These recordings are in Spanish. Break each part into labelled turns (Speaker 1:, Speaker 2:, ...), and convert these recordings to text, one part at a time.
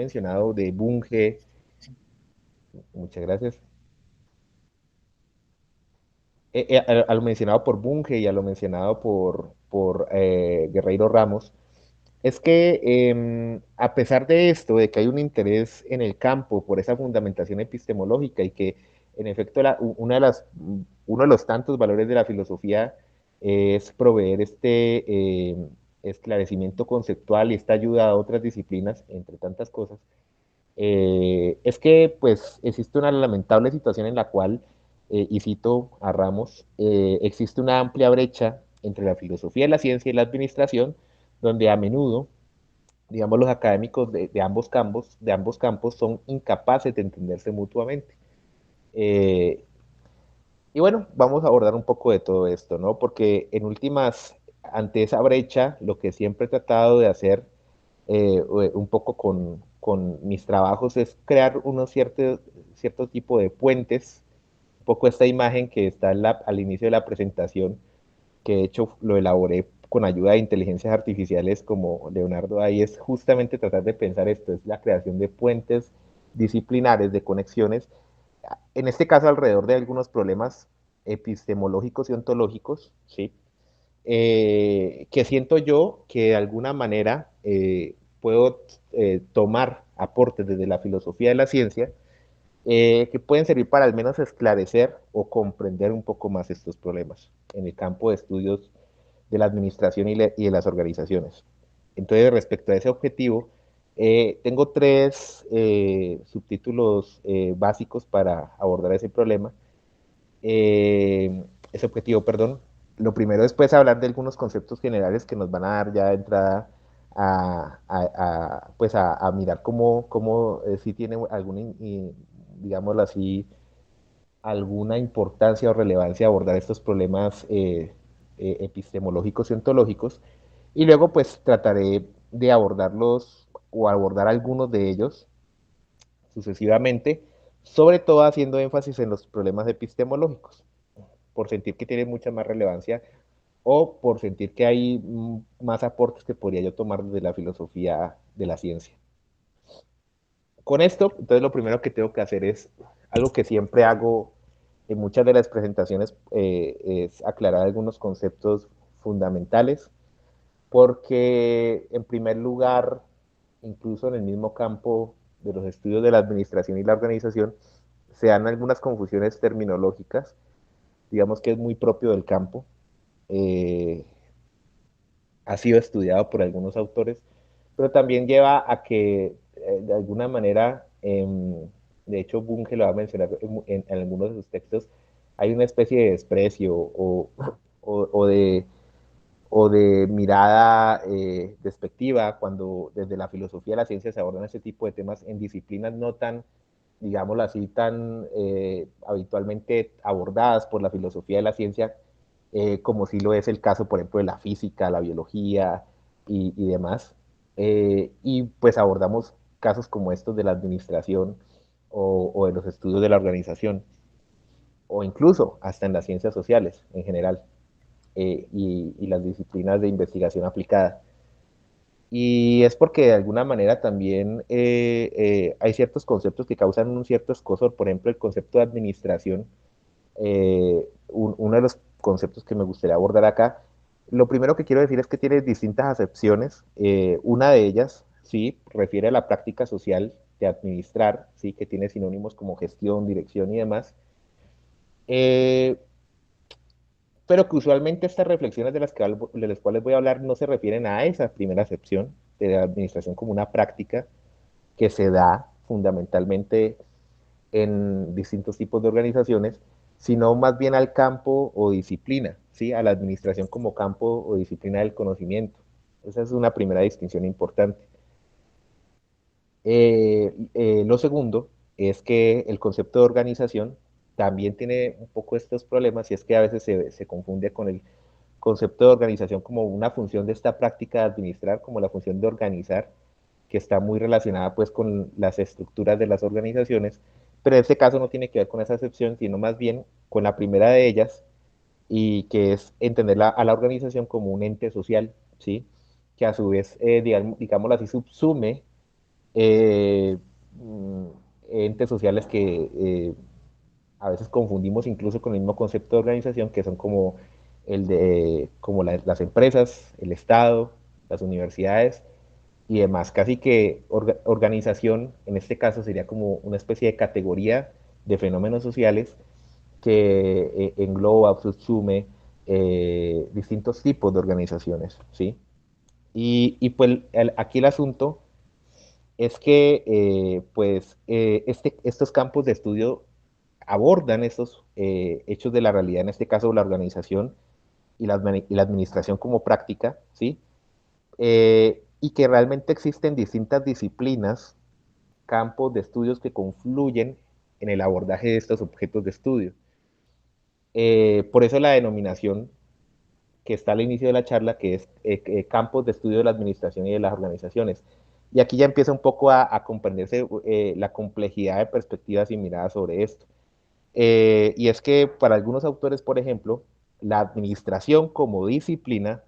Speaker 1: mencionado de Bunge, muchas gracias, a lo mencionado por Bunge y a lo mencionado por Guerreiro Ramos, es que a pesar de esto, de que hay un interés en el campo por esa fundamentación epistemológica y que en efecto uno de los tantos valores de la filosofía es proveer este esclarecimiento conceptual y esta ayuda a otras disciplinas, entre tantas cosas, es que pues existe una lamentable situación en la cual, y cito a Ramos, existe una amplia brecha entre la filosofía, la ciencia y la administración, donde a menudo, digamos, los académicos de ambos campos son incapaces de entenderse mutuamente. Eh, y bueno, vamos a abordar un poco de todo esto, ¿no? Porque en últimas, ante esa brecha, lo que siempre he tratado de hacer un poco con mis trabajos es crear cierto tipo de puentes, un poco esta imagen que está al inicio de la presentación, que de hecho lo elaboré con ayuda de inteligencias artificiales como Leonardo, ahí es justamente tratar de pensar esto, es la creación de puentes disciplinares, de conexiones, en este caso alrededor de algunos problemas epistemológicos y ontológicos, ¿sí? Que siento yo que de alguna manera puedo tomar aportes desde la filosofía de la ciencia que pueden servir para al menos esclarecer o comprender un poco más estos problemas en el campo de estudios de la administración y de las organizaciones. Entonces, respecto a ese objetivo, tengo tres subtítulos básicos para abordar ese problema, ese objetivo, perdón. Lo primero es pues hablar de algunos conceptos generales que nos van a dar ya de entrada pues a mirar cómo si tiene alguna, digámoslo así, alguna importancia o relevancia abordar estos problemas epistemológicos y ontológicos. Y luego pues trataré de abordarlos o abordar algunos de ellos sucesivamente, sobre todo haciendo énfasis en los problemas epistemológicos, por sentir que tiene mucha más relevancia o por sentir que hay más aportes que podría yo tomar desde la filosofía de la ciencia. Con esto, entonces lo primero que tengo que hacer es algo que siempre hago en muchas de las presentaciones, es aclarar algunos conceptos fundamentales, porque en primer lugar, incluso en el mismo campo de los estudios de la administración y la organización, se dan algunas confusiones terminológicas, digamos que es muy propio del campo, eh, ha sido estudiado por algunos autores, pero también lleva a que de alguna manera, de hecho Bunge lo va a mencionar en algunos de sus textos, hay una especie de desprecio o de, o de mirada despectiva cuando desde la filosofía de la ciencia se abordan ese tipo de temas en disciplinas no tan, digámoslo así, tan habitualmente abordadas por la filosofía de la ciencia, como si lo es el caso, por ejemplo, de la física, la biología y demás. Y pues abordamos casos como estos de la administración o de los estudios de la organización, o incluso hasta en las ciencias sociales en general, y las disciplinas de investigación aplicada. Y es porque de alguna manera también hay ciertos conceptos que causan un cierto escosor, por ejemplo, el concepto de administración, uno de los conceptos que me gustaría abordar acá. Lo primero que quiero decir es que tiene distintas acepciones. Una de ellas, sí, refiere a la práctica social de administrar, sí, que tiene sinónimos como gestión, dirección y demás. Eh, pero que usualmente estas reflexiones de las cuales voy a hablar no se refieren a esa primera acepción de la administración como una práctica que se da fundamentalmente en distintos tipos de organizaciones, sino más bien al campo o disciplina, ¿sí? A la administración como campo o disciplina del conocimiento. Esa es una primera distinción importante. Lo segundo es que el concepto de organización también tiene un poco estos problemas y es que a veces se confunde con el concepto de organización como una función de esta práctica de administrar, como la función de organizar, que está muy relacionada pues con las estructuras de las organizaciones, pero en este caso no tiene que ver con esa excepción, sino más bien con la primera de ellas, y que es entender a la organización como un ente social, ¿sí? Que a su vez, digámoslo así, subsume eh, mm, entes sociales que a veces confundimos incluso con el mismo concepto de organización, que son como, como las empresas, el Estado, las universidades y demás. Casi que organización, en este caso, sería como una especie de categoría de fenómenos sociales que engloba, subsume distintos tipos de organizaciones, ¿sí? Y pues aquí el asunto es que estos campos de estudio abordan estos hechos de la realidad, en este caso la organización y la administración como práctica, ¿sí? Y que realmente existen distintas disciplinas, campos de estudios que confluyen en el abordaje de estos objetos de estudio. Por eso la denominación que está al inicio de la charla, que es campos de estudio de la administración y de las organizaciones. Y aquí ya empieza un poco a comprenderse la complejidad de perspectivas y miradas sobre esto. Y es que para algunos autores, por ejemplo, la administración como disciplina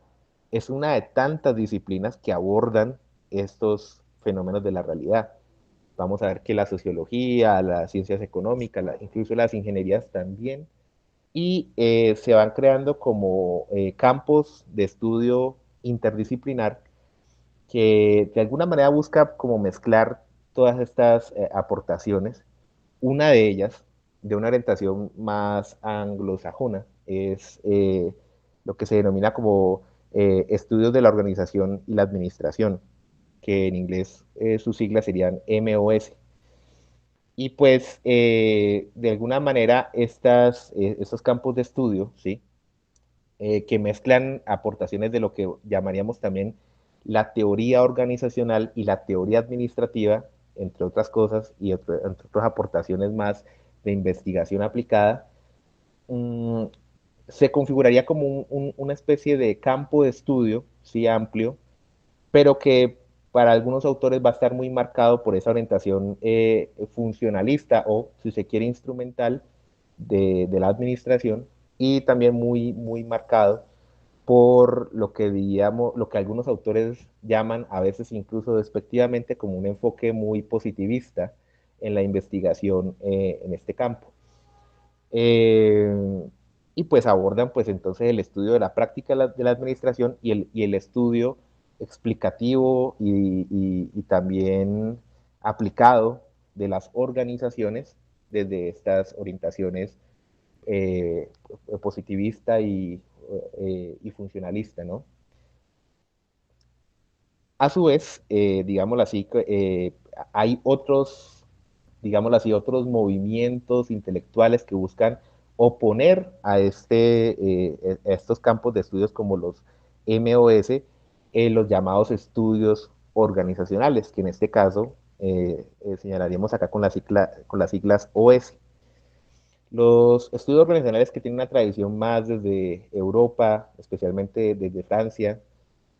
Speaker 1: es una de tantas disciplinas que abordan estos fenómenos de la realidad. Vamos a ver que la sociología, las ciencias económicas, incluso las ingenierías también, y se van creando como campos de estudio interdisciplinar que de alguna manera busca como mezclar todas estas aportaciones. Una de ellas, de una orientación más anglosajona, es lo que se denomina como estudios de la organización y la administración, que en inglés sus siglas serían MOS. Y pues de alguna manera estos campos de estudio, ¿sí? Que mezclan aportaciones de lo que llamaríamos también la teoría organizacional y la teoría administrativa, entre otras cosas, y entre otras aportaciones más de investigación aplicada, mmm, se configuraría como una especie de campo de estudio, sí, amplio, pero que para algunos autores va a estar muy marcado por esa orientación funcionalista o, si se quiere, instrumental de la administración, y también muy marcado por lo que diríamos, lo que algunos autores llaman a veces incluso despectivamente como un enfoque muy positivista en la investigación en este campo. Eh, y pues abordan pues entonces el estudio de la práctica de la administración y el estudio explicativo y también aplicado de las organizaciones desde estas orientaciones eh, positivista y funcionalista, ¿no? A su vez, digámoslo así, hay otros, digámoslo así, otros movimientos intelectuales que buscan oponer a, a estos campos de estudios como los MOS, los llamados estudios organizacionales, que en este caso señalaríamos acá con las siglas OS. Los estudios organizacionales que tienen una tradición más desde Europa, especialmente desde Francia,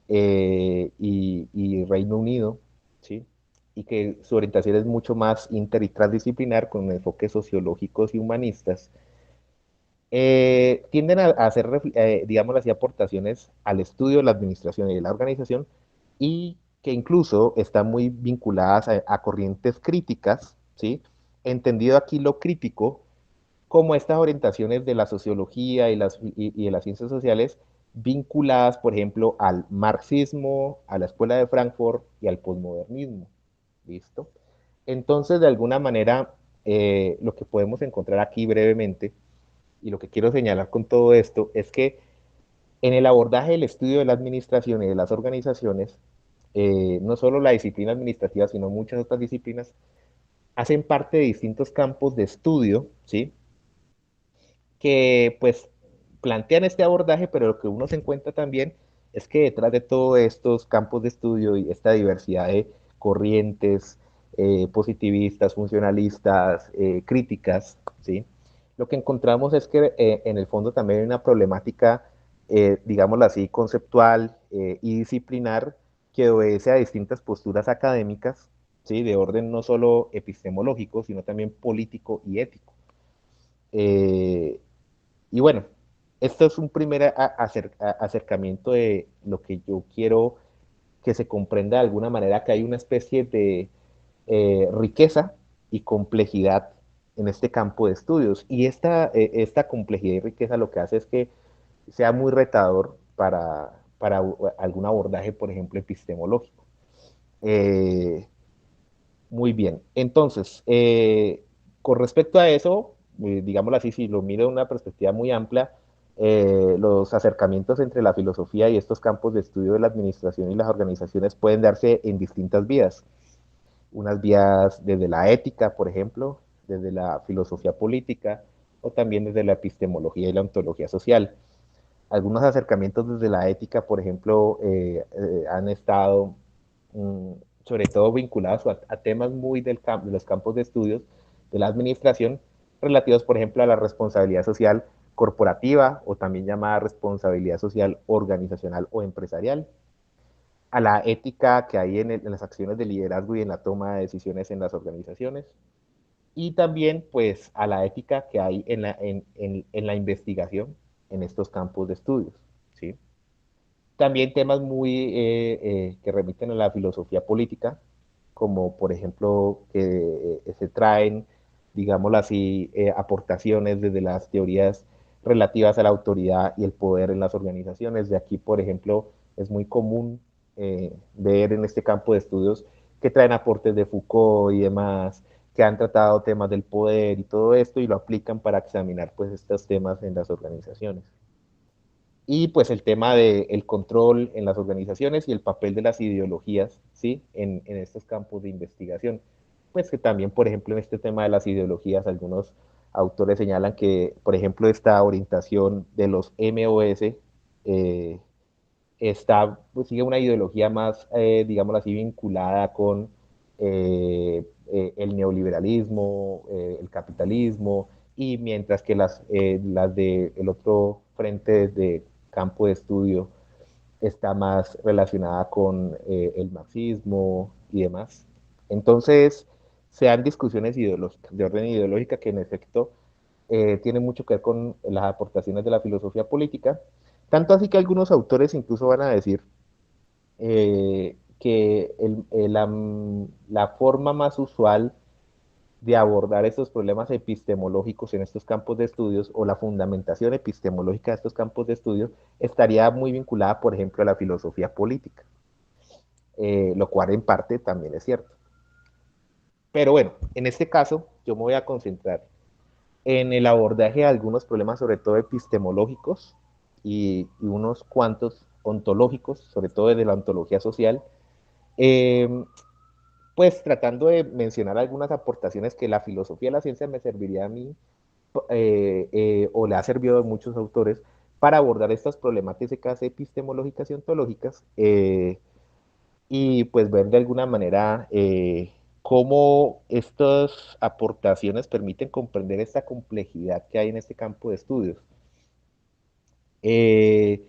Speaker 1: y Reino Unido, ¿sí? Y que su orientación es mucho más inter y transdisciplinar con enfoques sociológicos y humanistas, tienden a hacer, digamos así, aportaciones al estudio de la administración y de la organización y que incluso están muy vinculadas a corrientes críticas, ¿sí? Entendido aquí lo crítico como estas orientaciones de la sociología y de las ciencias sociales vinculadas, por ejemplo, al marxismo, a la escuela de Frankfurt y al posmodernismo. ¿Listo? Entonces, de alguna manera, lo que podemos encontrar aquí brevemente, y lo que quiero señalar con todo esto, es que en el abordaje del estudio de la administración y de las organizaciones, no solo la disciplina administrativa, sino muchas otras disciplinas, hacen parte de distintos campos de estudio, ¿sí? Que pues plantean este abordaje, pero lo que uno se encuentra también es que detrás de todos estos campos de estudio y esta diversidad de corrientes positivistas, funcionalistas, críticas, ¿sí? Lo que encontramos es que en el fondo también hay una problemática, digámoslo así, conceptual y disciplinar que obedece a distintas posturas académicas, ¿sí? De orden no solo epistemológico, sino también político y ético. Eh, y bueno, esto es un primer acercamiento de lo que yo quiero que se comprenda de alguna manera, que hay una especie riqueza y complejidad en este campo de estudios. Y esta complejidad y riqueza lo que hace es que sea muy retador para algún abordaje, por ejemplo, epistemológico. Eh, Muy bien. Entonces, con respecto a eso, digámoslo así, si lo miro de una perspectiva muy amplia, los acercamientos entre la filosofía y estos campos de estudio de la administración y las organizaciones pueden darse en distintas vías. Unas vías desde la ética, por ejemplo, desde la filosofía política o también desde la epistemología y la ontología social. Algunos acercamientos desde la ética, por ejemplo, han estado mm, sobre todo vinculados a temas muy de los campos de estudios de la administración, relativos, por ejemplo, a la responsabilidad social corporativa o también llamada responsabilidad social organizacional o empresarial, a la ética que hay en las acciones de liderazgo y en la toma de decisiones en las organizaciones, y también pues a la ética que hay en la investigación en estos campos de estudios. ¿Sí? También temas muy que remiten a la filosofía política, como por ejemplo que se traen, digámoslo así, aportaciones desde las teorías relativas a la autoridad y el poder en las organizaciones. De aquí, por ejemplo, es muy común ver en este campo de estudios que traen aportes de Foucault y demás, que han tratado temas del poder y todo esto y lo aplican para examinar pues estos temas en las organizaciones. Y pues el tema del control en las organizaciones y el papel de las ideologías, ¿sí? En estos campos de investigación. Pues que también, por ejemplo, en este tema de las ideologías, algunos autores señalan que, por ejemplo, esta orientación de los MOS pues, sigue una ideología más, digámoslo así, vinculada con el neoliberalismo, el capitalismo, y mientras que las del otro frente de campo de estudio está más relacionada con el marxismo y demás. Entonces, se dan discusiones ideológicas, de orden ideológica, que en efecto tienen mucho que ver con las aportaciones de la filosofía política, tanto así que algunos autores incluso van a decir que la forma más usual de abordar estos problemas epistemológicos en estos campos de estudios o la fundamentación epistemológica de estos campos de estudios estaría muy vinculada, por ejemplo, a la filosofía política, lo cual en parte también es cierto. Pero bueno, en este caso yo me voy a concentrar en el abordaje de algunos problemas, sobre todo epistemológicos y unos cuantos ontológicos, sobre todo desde la ontología social, eh, pues tratando de mencionar algunas aportaciones que la filosofía de la ciencia me serviría a mí o le ha servido a muchos autores para abordar estas problemáticas epistemológicas y ontológicas y pues ver de alguna manera cómo estas aportaciones permiten comprender esta complejidad que hay en este campo de estudios. Eh,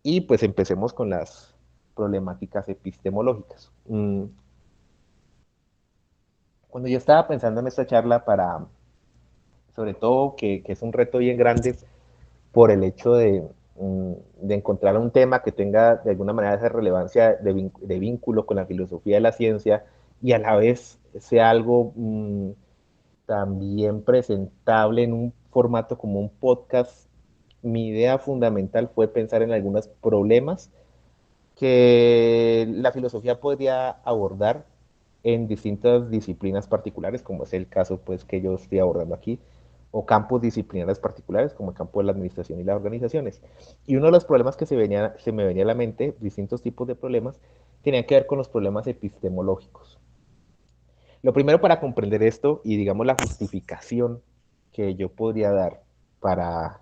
Speaker 1: y pues empecemos con las problemáticas epistemológicas. Cuando yo estaba pensando en esta charla sobre todo que es un reto bien grande por el hecho de encontrar un tema que tenga de alguna manera esa relevancia de vínculo con la filosofía de la ciencia y a la vez sea algo también presentable en un formato como un podcast. Mi idea fundamental fue pensar en algunos problemas que la filosofía podría abordar en distintas disciplinas particulares, como es el caso pues, que yo estoy abordando aquí, o campos disciplinares particulares, como el campo de la administración y las organizaciones. Y uno de los problemas que se me venía a la mente, distintos tipos de problemas, tenían que ver con los problemas epistemológicos. Lo primero para comprender esto y digamos la justificación que yo podría dar para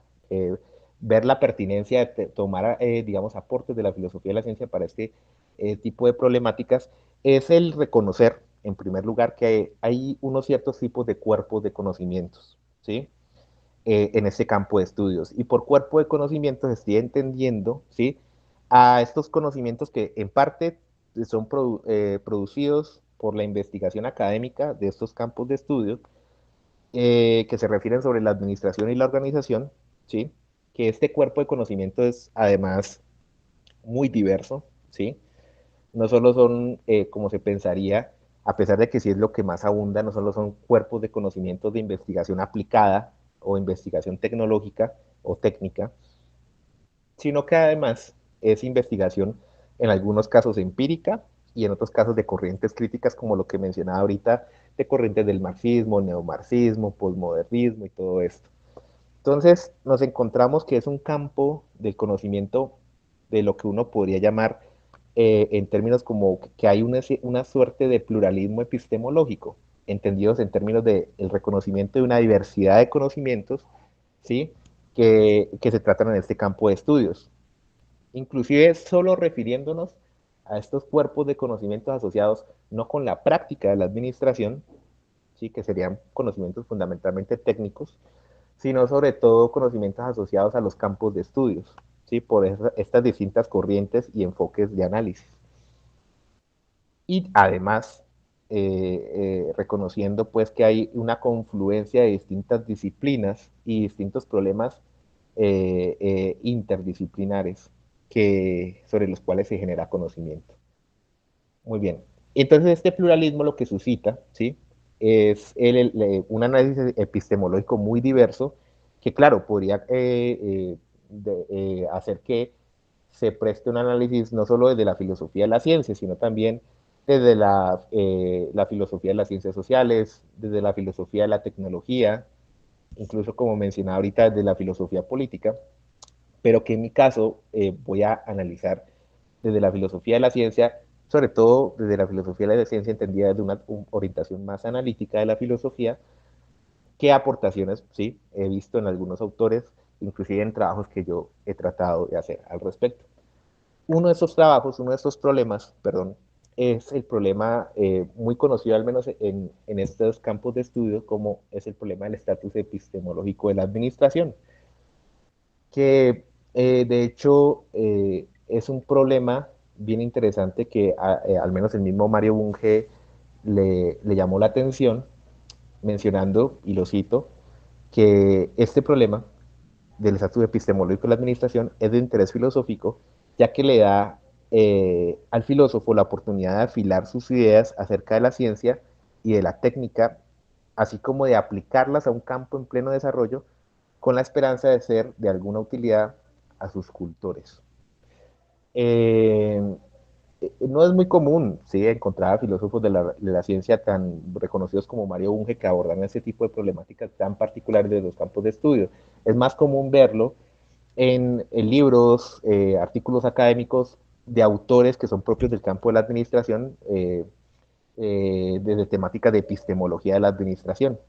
Speaker 1: ver la pertinencia de tomar, digamos, aportes de la filosofía de la ciencia para este tipo de problemáticas es el reconocer, en primer lugar, que hay unos ciertos tipos de cuerpos de conocimientos, ¿sí? En este campo de estudios. Y por cuerpo de conocimientos estoy entendiendo, ¿sí? A estos conocimientos que en parte son producidos por la investigación académica de estos campos de estudio, que se refieren sobre la administración y la organización, ¿sí? Que este cuerpo de conocimiento es además muy diverso, ¿sí? No solo son, como se pensaría, a pesar de que sí es lo que más abunda, no solo son cuerpos de conocimientos de investigación aplicada o investigación tecnológica o técnica, sino que además es investigación en algunos casos empírica y en otros casos de corrientes críticas como lo que mencionaba ahorita, de corrientes del marxismo, neomarxismo, posmodernismo y todo esto. Entonces nos encontramos que es un campo del conocimiento de lo que uno podría llamar en términos como que hay una suerte de pluralismo epistemológico, entendidos en términos del reconocimiento de una diversidad de conocimientos, ¿sí? Que se tratan en este campo de estudios. Inclusive solo refiriéndonos a estos cuerpos de conocimientos asociados no con la práctica de la administración, ¿sí? Que serían conocimientos fundamentalmente técnicos, sino sobre todo conocimientos asociados a los campos de estudios, ¿sí? Por estas distintas corrientes y enfoques de análisis. Y además, reconociendo pues que hay una confluencia de distintas disciplinas y distintos problemas interdisciplinares sobre los cuales se genera conocimiento. Muy bien. Entonces, este pluralismo lo que suscita, ¿sí? Es un análisis epistemológico muy diverso que, claro, podría hacer que se preste un análisis no solo desde la filosofía de la ciencia, sino también desde la filosofía de las ciencias sociales, desde la filosofía de la tecnología, incluso como mencionaba ahorita, desde la filosofía política, pero que en mi caso voy a analizar desde la filosofía de la ciencia, sobre todo desde la filosofía de la ciencia entendida desde una orientación más analítica de la filosofía, qué aportaciones, sí, he visto en algunos autores, inclusive en trabajos que yo he tratado de hacer al respecto. Uno de esos trabajos, uno de esos problemas, perdón, es el problema muy conocido, al menos en estos campos de estudio, como es el problema del estatus epistemológico de la administración, que de hecho es un problema bien interesante que al menos el mismo Mario Bunge le llamó la atención, mencionando, y lo cito, que este problema del estatus epistemológico de la administración es de interés filosófico, ya que le da al filósofo la oportunidad de afilar sus ideas acerca de la ciencia y de la técnica, así como de aplicarlas a un campo en pleno desarrollo, con la esperanza de ser de alguna utilidad a sus cultores. Eh, no es muy común, ¿sí?, encontrar a filósofos de la ciencia tan reconocidos como Mario Bunge que abordan ese tipo de problemáticas tan particulares de los campos de estudio. Es más común verlo en libros, artículos académicos de autores que son propios del campo de la administración, desde temáticas de epistemología de la administración.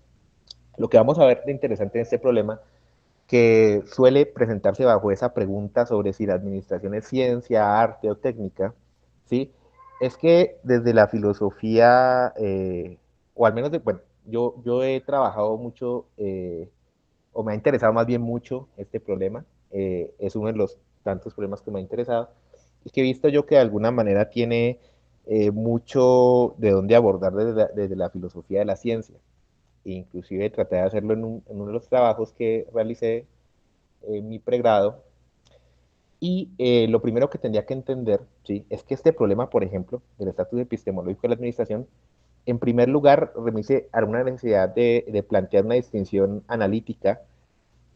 Speaker 1: Lo que vamos a ver de interesante en este problema, que suele presentarse bajo esa pregunta sobre si la administración es ciencia, arte o técnica, ¿sí? Es que desde la filosofía, o al menos, bueno, yo he trabajado mucho, o me ha interesado más bien mucho este problema, es uno de los tantos problemas que me ha interesado, y que he visto yo que de alguna manera tiene mucho de dónde abordar desde la filosofía de la ciencia. E inclusive traté de hacerlo en uno de los trabajos que realicé en mi pregrado. Y lo primero que tendría que entender, ¿sí?, es que este problema, por ejemplo, del estatus epistemológico de la administración, en primer lugar, remite a una necesidad de plantear una distinción analítica,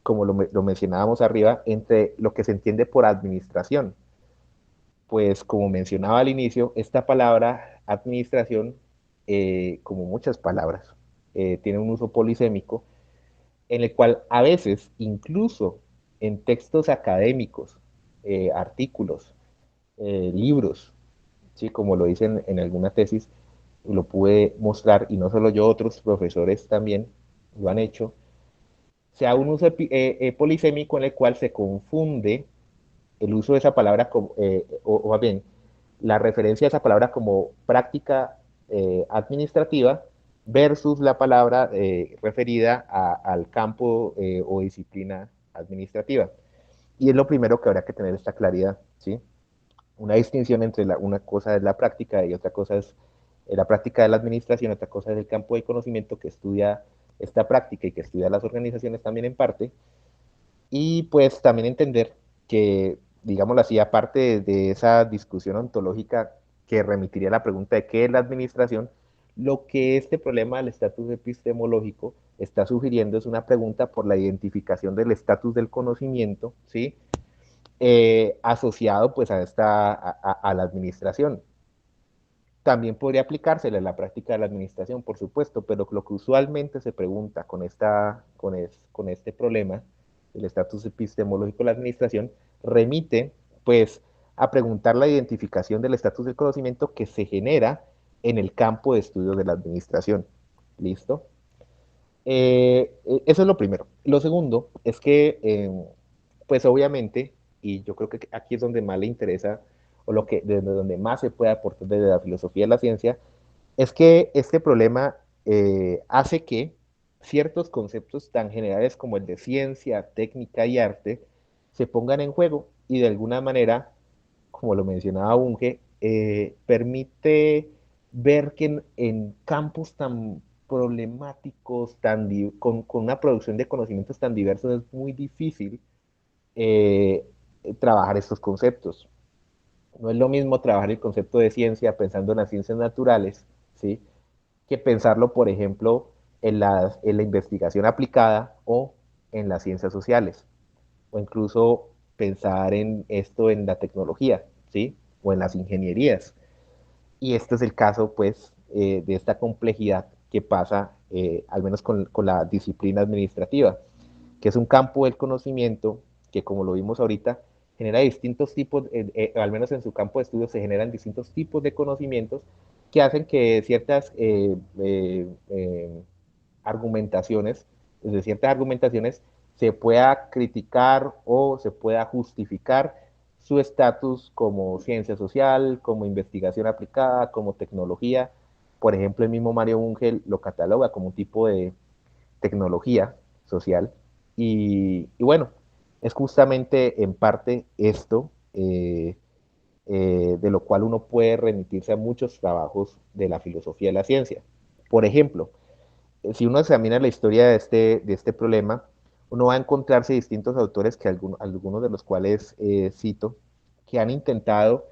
Speaker 1: como lo mencionábamos arriba, entre lo que se entiende por administración. Pues como mencionaba al inicio, esta palabra administración, como muchas palabras, tiene un uso polisémico en el cual a veces, incluso en textos académicos, artículos, libros, ¿sí?, como lo dicen en alguna tesis, lo pude mostrar, y no solo yo, otros profesores también lo han hecho, sea un uso polisémico en el cual se confunde el uso de esa palabra, o más bien, la referencia a esa palabra como práctica administrativa versus la palabra referida al campo o disciplina administrativa. Y es lo primero que habrá que tener esta claridad, ¿sí? Una distinción entre una cosa es la práctica y otra cosa es la práctica de la administración, otra cosa es el campo de conocimiento que estudia esta práctica y que estudia las organizaciones también en parte, y pues también entender que, digámoslo así, aparte de esa discusión ontológica que remitiría a la pregunta de qué es la administración, Lo que este problema del estatus epistemológico está sugiriendo es una pregunta por la identificación del estatus del conocimiento, ¿sí? Asociado pues a la administración. También podría aplicársele a la práctica de la administración, por supuesto, pero lo que usualmente se pregunta con este problema, el estatus epistemológico de la administración, remite pues a preguntar la identificación del estatus del conocimiento que se genera en el campo de estudio de la administración. ¿Listo? Eso es lo primero. Lo segundo es que, pues obviamente, y yo creo que aquí es donde más le interesa, o lo que, desde donde más se puede aportar desde la filosofía de la ciencia, es que este problema hace que ciertos conceptos tan generales como el de ciencia, técnica y arte se pongan en juego y de alguna manera, como lo mencionaba Bunge, permite ver que en campos tan problemáticos, con una producción de conocimientos tan diversos, es muy difícil eh, trabajar estos conceptos. No es lo mismo trabajar el concepto de ciencia pensando en las ciencias naturales, ¿sí? Que pensarlo, por ejemplo, en la investigación aplicada o en las ciencias sociales, o incluso pensar en esto en la tecnología, ¿sí? O en las ingenierías. Y este es el caso, pues, de esta complejidad que pasa, al menos con la disciplina administrativa, que es un campo del conocimiento que, como lo vimos ahorita, genera distintos tipos, al menos en su campo de estudio, se generan distintos tipos de conocimientos que hacen que ciertas argumentaciones, desde ciertas argumentaciones, se pueda criticar o se pueda justificar su estatus como ciencia social, como investigación aplicada, como tecnología. Por ejemplo, el mismo Mario Bunge lo cataloga como un tipo de tecnología social. Y bueno, es justamente en parte esto de lo cual uno puede remitirse a muchos trabajos de la filosofía de la ciencia. Por ejemplo, si uno examina la historia de este problema, uno va a encontrarse distintos autores, que algunos de los cuales cito, que han intentado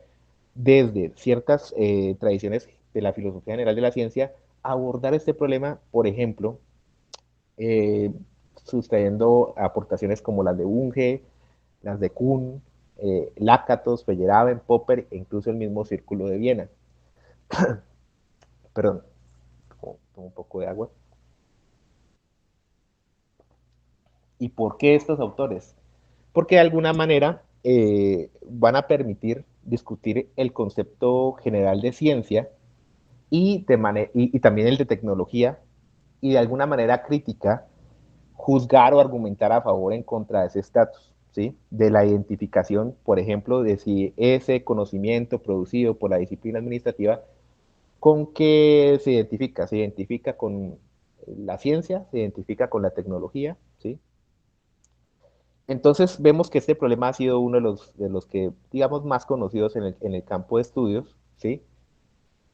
Speaker 1: desde ciertas tradiciones de la filosofía general de la ciencia abordar este problema, por ejemplo, eh, sustrayendo aportaciones como las de Bunge, las de Kuhn, Lakatos, Feyerabend, Popper e incluso el mismo Círculo de Viena. Perdón, tomo un poco de agua. ¿Y por qué estos autores? Porque de alguna manera van a permitir discutir el concepto general de ciencia y también el de tecnología y de alguna manera crítica juzgar o argumentar a favor o en contra de ese estatus, ¿sí? De la identificación, por ejemplo, de si ese conocimiento producido por la disciplina administrativa, ¿con qué se identifica con la ciencia, se identifica con la tecnología, ¿sí? Entonces vemos que este problema ha sido uno de los que, digamos, más conocidos en el campo de estudios, ¿sí?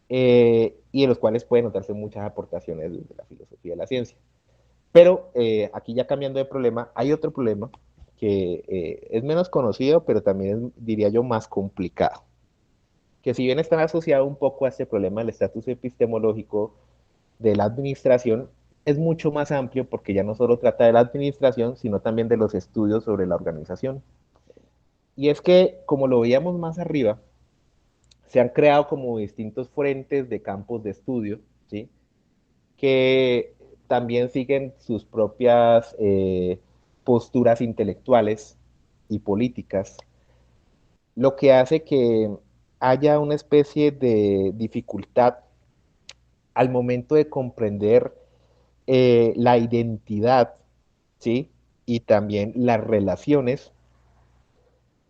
Speaker 1: Y en los cuales pueden notarse muchas aportaciones de la filosofía de la ciencia. Pero aquí ya cambiando de problema, hay otro problema que es menos conocido, pero también es, diría yo, más complicado. Que si bien está asociado un poco a este problema del estatus epistemológico de la administración, es mucho más amplio porque ya no solo trata de la administración, sino también de los estudios sobre la organización. Y es que, como lo veíamos más arriba, se han creado como distintos frentes de campos de estudio, ¿sí? Que también siguen sus propias posturas intelectuales y políticas, lo que hace que haya una especie de dificultad al momento de comprender la identidad, ¿sí? Y también las relaciones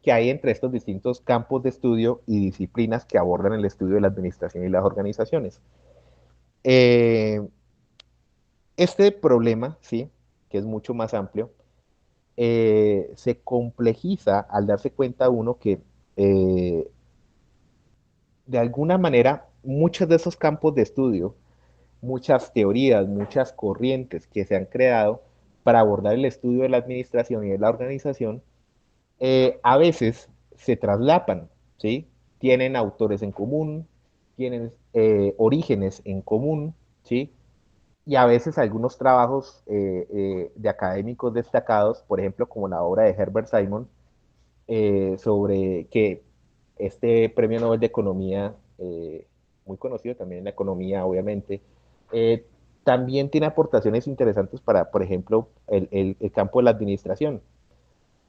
Speaker 1: que hay entre estos distintos campos de estudio y disciplinas que abordan el estudio de la administración y las organizaciones. Eh, este problema, ¿sí? Que es mucho más amplio, se complejiza al darse cuenta uno que eh, de alguna manera muchos de esos campos de estudio, muchas teorías, muchas corrientes que se han creado para abordar el estudio de la administración y de la organización, a veces se traslapan, ¿sí? Tienen autores en común, tienen orígenes en común, ¿sí? Y a veces algunos trabajos de académicos destacados, por ejemplo, como la obra de Herbert Simon, sobre que este premio Nobel de Economía, muy conocido también en la economía, obviamente, eh, también tiene aportaciones interesantes para, por ejemplo, el campo de la administración.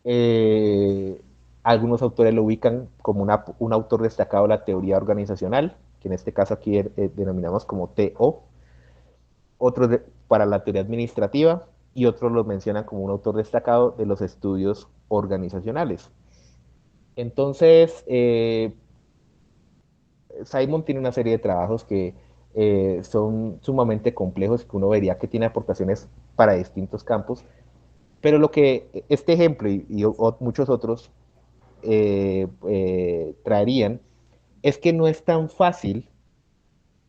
Speaker 1: Eh, Algunos autores lo ubican como un autor destacado de la teoría organizacional, que en este caso aquí denominamos como TO, otros para la teoría administrativa y otros lo mencionan como un autor destacado de los estudios organizacionales. Entonces, Simon tiene una serie de trabajos que son sumamente complejos y que uno vería que tiene aportaciones para distintos campos, pero lo que este ejemplo y muchos otros traerían es que no es tan fácil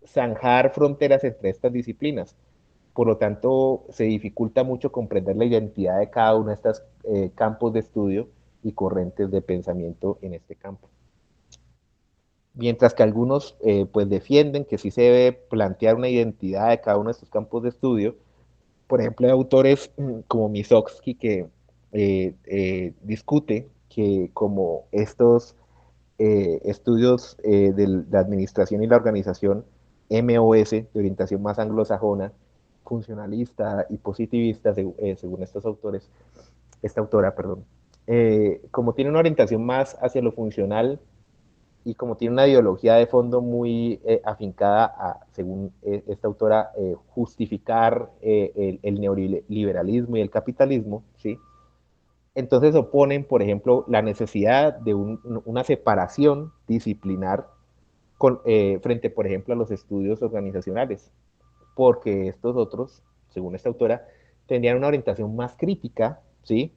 Speaker 1: zanjar fronteras entre estas disciplinas. Por lo tanto, se dificulta mucho comprender la identidad de cada uno de estos campos de estudio y corrientes de pensamiento en este campo. Mientras que algunos pues defienden que sí se debe plantear una identidad de cada uno de estos campos de estudio. Por ejemplo, hay autores como Misogsky que discute que como estos estudios de la administración y la organización MOS, de orientación más anglosajona, funcionalista y positivista, según estos autores, esta autora, perdón, como tiene una orientación más hacia lo funcional y como tiene una ideología de fondo muy afincada a, según esta autora, justificar el neoliberalismo y el capitalismo, ¿sí? Entonces oponen, por ejemplo, la necesidad de una separación disciplinar frente, por ejemplo, a los estudios organizacionales, porque estos otros, según esta autora, tendrían una orientación más crítica, ¿sí?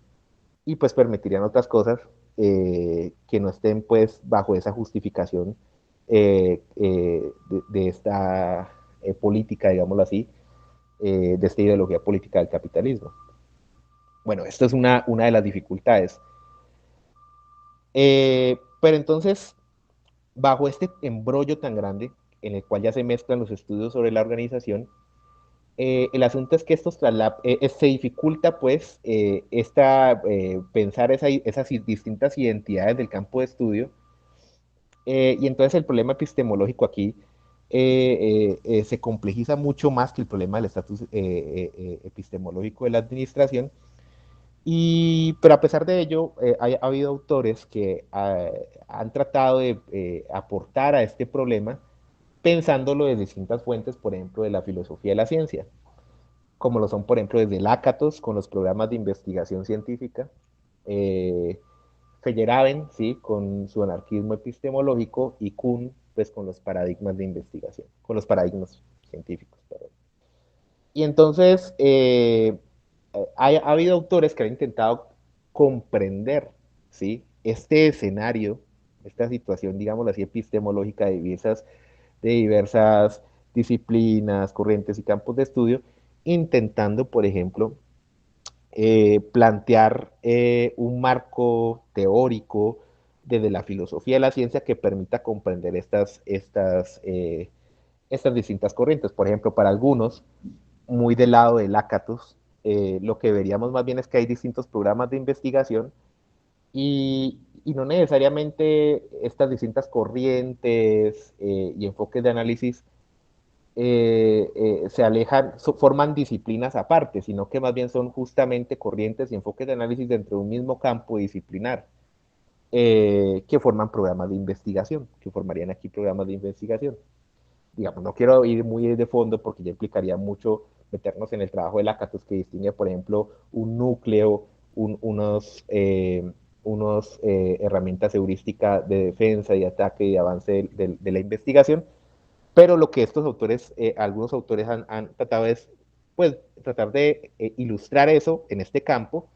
Speaker 1: Y pues permitirían otras cosas que no estén pues bajo esa justificación de esta política, digámoslo así, de esta ideología política del capitalismo. Bueno, esto es una de las dificultades. Pero entonces, bajo este embrollo tan grande, en el cual ya se mezclan los estudios sobre la organización, el asunto es que se dificulta pues pensar esas distintas identidades del campo de estudio y entonces el problema epistemológico aquí se complejiza mucho más que el problema del estatus epistemológico de la administración. Pero a pesar de ello, ha habido autores que han tratado de aportar a este problema pensándolo de distintas fuentes, por ejemplo, de la filosofía de la ciencia, como lo son, por ejemplo, desde Lakatos con los programas de investigación científica, eh, Feyerabend, ¿sí? Con su anarquismo epistemológico y Kuhn, pues con los paradigmas de investigación, con los paradigmas científicos. Perdón. Y entonces ha habido autores que han intentado comprender, ¿sí? Este escenario, esta situación, digámoslo así, epistemológica de diversas disciplinas, corrientes y campos de estudio, intentando, por ejemplo, plantear un marco teórico desde la filosofía de la ciencia que permita comprender estas distintas corrientes. Por ejemplo, para algunos, muy del lado de Lakatos, lo que veríamos más bien es que hay distintos programas de investigación y no necesariamente estas distintas corrientes y enfoques de análisis se alejan, forman disciplinas aparte, sino que más bien son justamente corrientes y enfoques de análisis dentro de un mismo campo disciplinar que forman programas de investigación, que formarían aquí programas de investigación. Digamos, no quiero ir muy de fondo porque ya implicaría mucho meternos en el trabajo de Lakatos que distingue, por ejemplo, un núcleo, unos herramientas heurísticas de defensa y ataque y avance de la investigación, pero lo que estos autores, algunos autores han tratado es, pues, tratar de ilustrar eso en este campo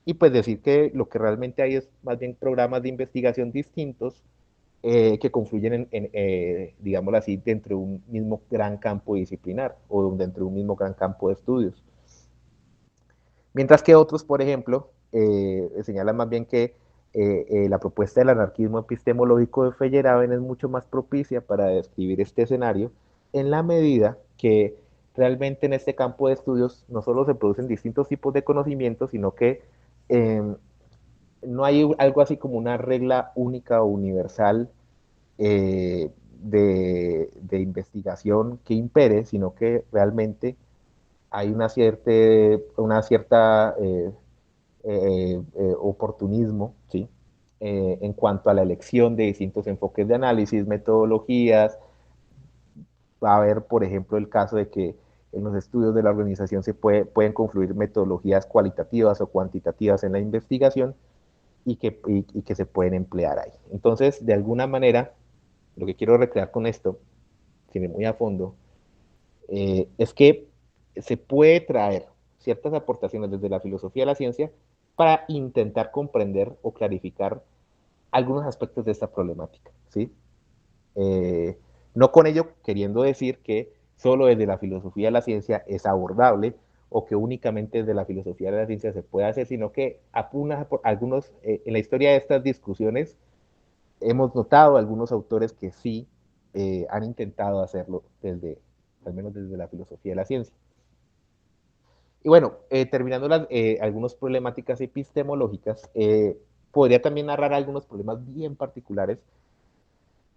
Speaker 1: y pues decir que lo que realmente hay es más bien programas de investigación distintos que confluyen digámoslo así, dentro de un mismo gran campo disciplinar o dentro de un mismo gran campo de estudios. Mientras que otros, por ejemplo, señalan más bien que la propuesta del anarquismo epistemológico de Feyerabend es mucho más propicia para describir este escenario en la medida que realmente en este campo de estudios no solo se producen distintos tipos de conocimientos, sino que eh, no hay algo así como una regla única o universal de investigación que impere, sino que realmente hay una cierta oportunismo, ¿sí? En cuanto a la elección de distintos enfoques de análisis, metodologías. Va a haber, por ejemplo, el caso de que en los estudios de la organización pueden confluir metodologías cualitativas o cuantitativas en la investigación y que se pueden emplear ahí. Entonces, de alguna manera, lo que quiero recrear con esto, sin ir muy a fondo, es que se puede traer ciertas aportaciones desde la filosofía de la ciencia para intentar comprender o clarificar algunos aspectos de esta problemática, ¿sí? Eh, no con ello queriendo decir que solo desde la filosofía de la ciencia es abordable o que únicamente desde la filosofía de la ciencia se puede hacer, sino que en la historia de estas discusiones hemos notado algunos autores que sí han intentado hacerlo al menos desde la filosofía de la ciencia. Y bueno, terminando algunas problemáticas epistemológicas, podría también narrar algunos problemas bien particulares,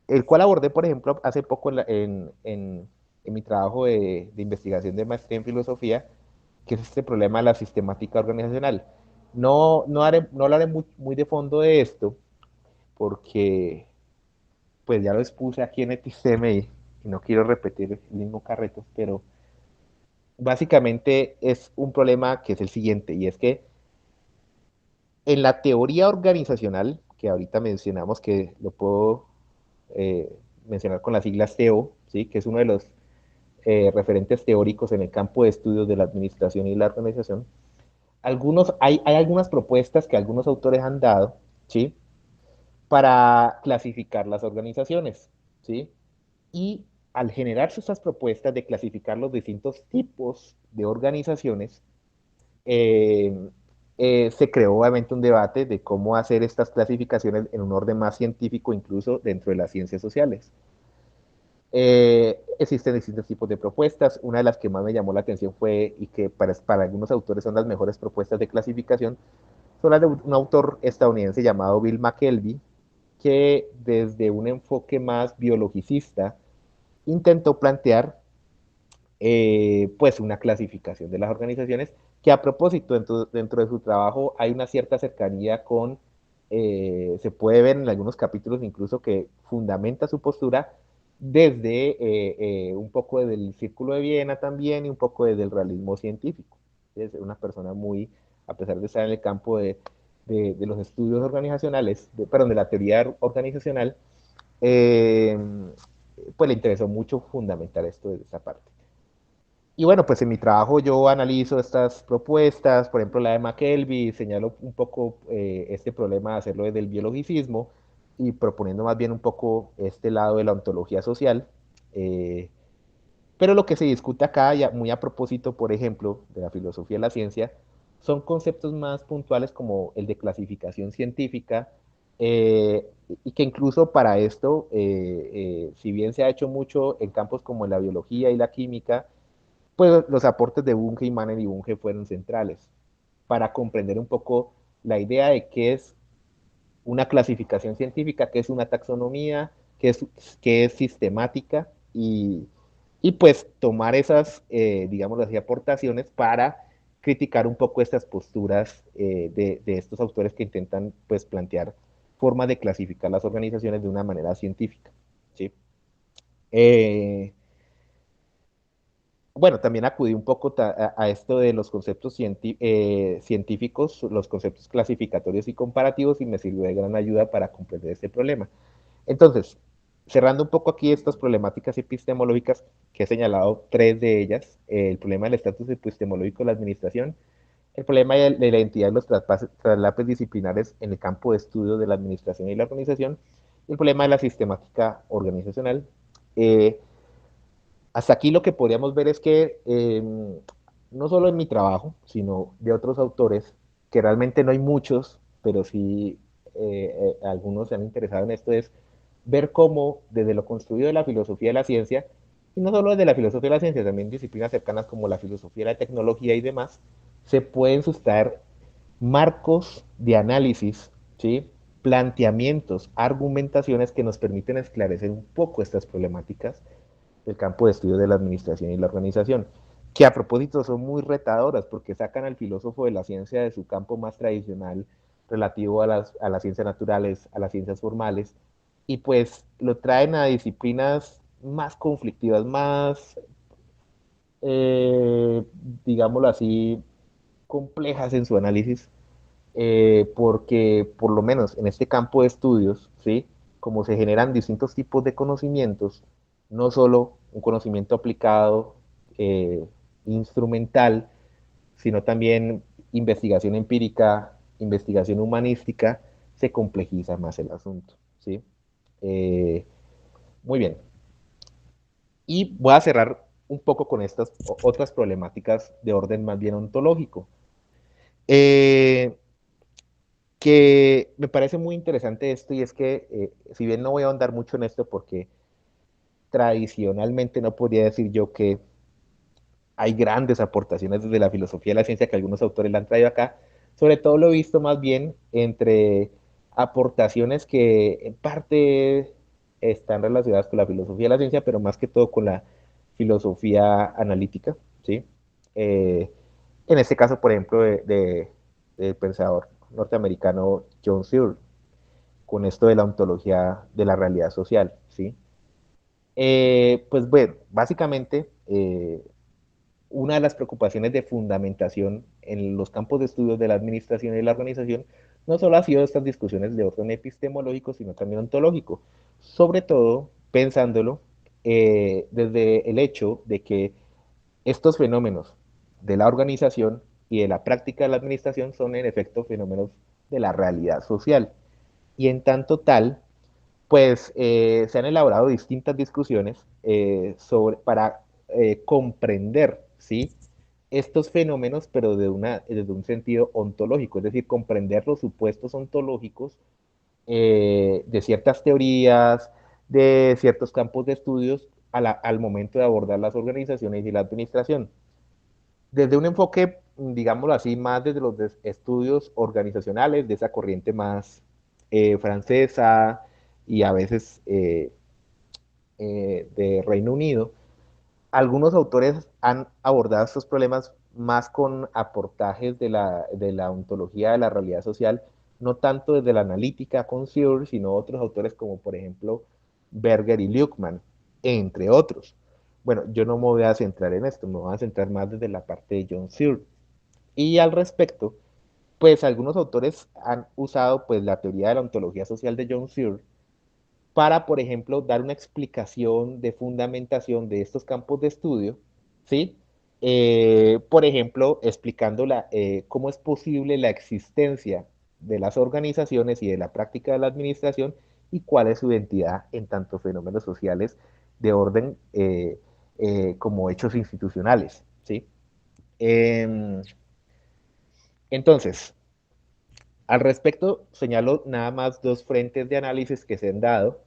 Speaker 1: el cual abordé, por ejemplo, hace poco en mi trabajo de investigación de maestría en filosofía, que es este problema de la sistemática organizacional. No hablaré muy de fondo de esto, porque pues ya lo expuse aquí en Episteme y no quiero repetir el mismo carreto, pero básicamente es un problema que es el siguiente, y es que en la teoría organizacional, que ahorita mencionamos, que lo puedo eh, mencionar con las siglas TEO, ¿sí? Que es uno de los referentes teóricos en el campo de estudios de la administración y la organización, hay algunas propuestas que algunos autores han dado, ¿sí? Para clasificar las organizaciones, ¿sí? Y al generarse estas propuestas de clasificar los distintos tipos de organizaciones, eh, se creó obviamente un debate de cómo hacer estas clasificaciones en un orden más científico, incluso dentro de las ciencias sociales. Existen distintos tipos de propuestas. Una de las que más me llamó la atención fue, y que para algunos autores son las mejores propuestas de clasificación, son las de un autor estadounidense llamado Bill McKelvey, que desde un enfoque más biologicista intentó plantear pues una clasificación de las organizaciones, que a propósito dentro de su trabajo hay una cierta cercanía con, se puede ver en algunos capítulos incluso que fundamenta su postura desde un poco del Círculo de Viena también y un poco desde el realismo científico. Es una persona muy, a pesar de estar en el campo de los estudios organizacionales, perdón, de la teoría organizacional, eh, pues le interesó mucho fundamentar esto desde esa parte. Y bueno, pues en mi trabajo yo analizo estas propuestas, por ejemplo la de McKelvey, señalo un poco este problema de hacerlo desde el biologicismo y proponiendo más bien un poco este lado de la ontología social. Eh, pero lo que se discute acá, ya muy a propósito, por ejemplo, de la filosofía de la ciencia, son conceptos más puntuales como el de clasificación científica, y que incluso para esto, si bien se ha hecho mucho en campos como la biología y la química, pues los aportes de Bunge y Manner y Bunge fueron centrales para comprender un poco la idea de qué es una clasificación científica, qué es una taxonomía, qué es sistemática y pues tomar esas, digamos así, aportaciones para criticar un poco estas posturas de estos autores que intentan pues plantear formas de clasificar las organizaciones de una manera científica. ¿Sí? Eh, bueno, también acudí un poco a esto de los conceptos científicos, los conceptos clasificatorios y comparativos, y me sirvió de gran ayuda para comprender este problema. Entonces, cerrando un poco aquí estas problemáticas epistemológicas, que he señalado tres de ellas, el problema del estatus epistemológico de la administración, el problema de la identidad de los traslapes disciplinares en el campo de estudio de la administración y la organización, y el problema de la sistemática organizacional. Eh, Hasta aquí lo que podríamos ver es que no solo en mi trabajo, sino de otros autores, que realmente no hay muchos, pero sí algunos se han interesado en esto, es ver cómo desde lo construido de la filosofía de la ciencia, y no solo desde la filosofía de la ciencia, también disciplinas cercanas como la filosofía de la tecnología y demás, se pueden sustraer marcos de análisis, ¿sí? Planteamientos, argumentaciones que nos permiten esclarecer un poco estas problemáticas del campo de estudio de la administración y la organización, que a propósito son muy retadoras porque sacan al filósofo de la ciencia de su campo más tradicional relativo a las ciencias naturales, a las ciencias formales, y pues lo traen a disciplinas más conflictivas, más, eh, digámoslo así, complejas en su análisis, porque por lo menos en este campo de estudios, ¿sí? Como se generan distintos tipos de conocimientos, no solo un conocimiento aplicado, eh, instrumental, sino también investigación empírica, investigación humanística, se complejiza más el asunto, ¿sí? Eh, muy bien. Y voy a cerrar un poco con estas otras problemáticas de orden más bien ontológico. Eh, que me parece muy interesante esto y es que, si bien no voy a ahondar mucho en esto porque tradicionalmente no podría decir yo que hay grandes aportaciones desde la filosofía de la ciencia que algunos autores la han traído acá, sobre todo lo he visto más bien entre aportaciones que en parte están relacionadas con la filosofía de la ciencia, pero más que todo con la filosofía analítica, ¿sí? Eh, en este caso, por ejemplo, del pensador norteamericano John Searle, con esto de la ontología de la realidad social, ¿sí? Pues bueno, básicamente, una de las preocupaciones de fundamentación en los campos de estudios de la administración y la organización no solo ha sido estas discusiones de orden epistemológico, sino también ontológico, sobre todo pensándolo desde el hecho de que estos fenómenos de la organización y de la práctica de la administración son en efecto fenómenos de la realidad social. Y en tanto tal, pues se han elaborado distintas discusiones para comprender, ¿sí? Estos fenómenos, pero desde un sentido ontológico, es decir, comprender los supuestos ontológicos de ciertas teorías, de ciertos campos de estudios al momento de abordar las organizaciones y la administración. Desde un enfoque, digámoslo así, más desde los estudios organizacionales, de esa corriente más francesa y a veces de Reino Unido, algunos autores han abordado estos problemas más con aportajes de la ontología de la realidad social, no tanto desde la analítica con Searle, sino otros autores como por ejemplo Berger y Luhmann, entre otros. Bueno, yo no me voy a centrar en esto, me voy a centrar más desde la parte de John Searle. Y al respecto, pues algunos autores han usado pues la teoría de la ontología social de John Searle para, por ejemplo, dar una explicación de fundamentación de estos campos de estudio, ¿sí? Por ejemplo, explicando cómo es posible la existencia de las organizaciones y de la práctica de la administración y cuál es su identidad en tanto fenómenos sociales de orden como hechos institucionales, ¿sí? Eh, entonces, al respecto, señalo nada más dos frentes de análisis que se han dado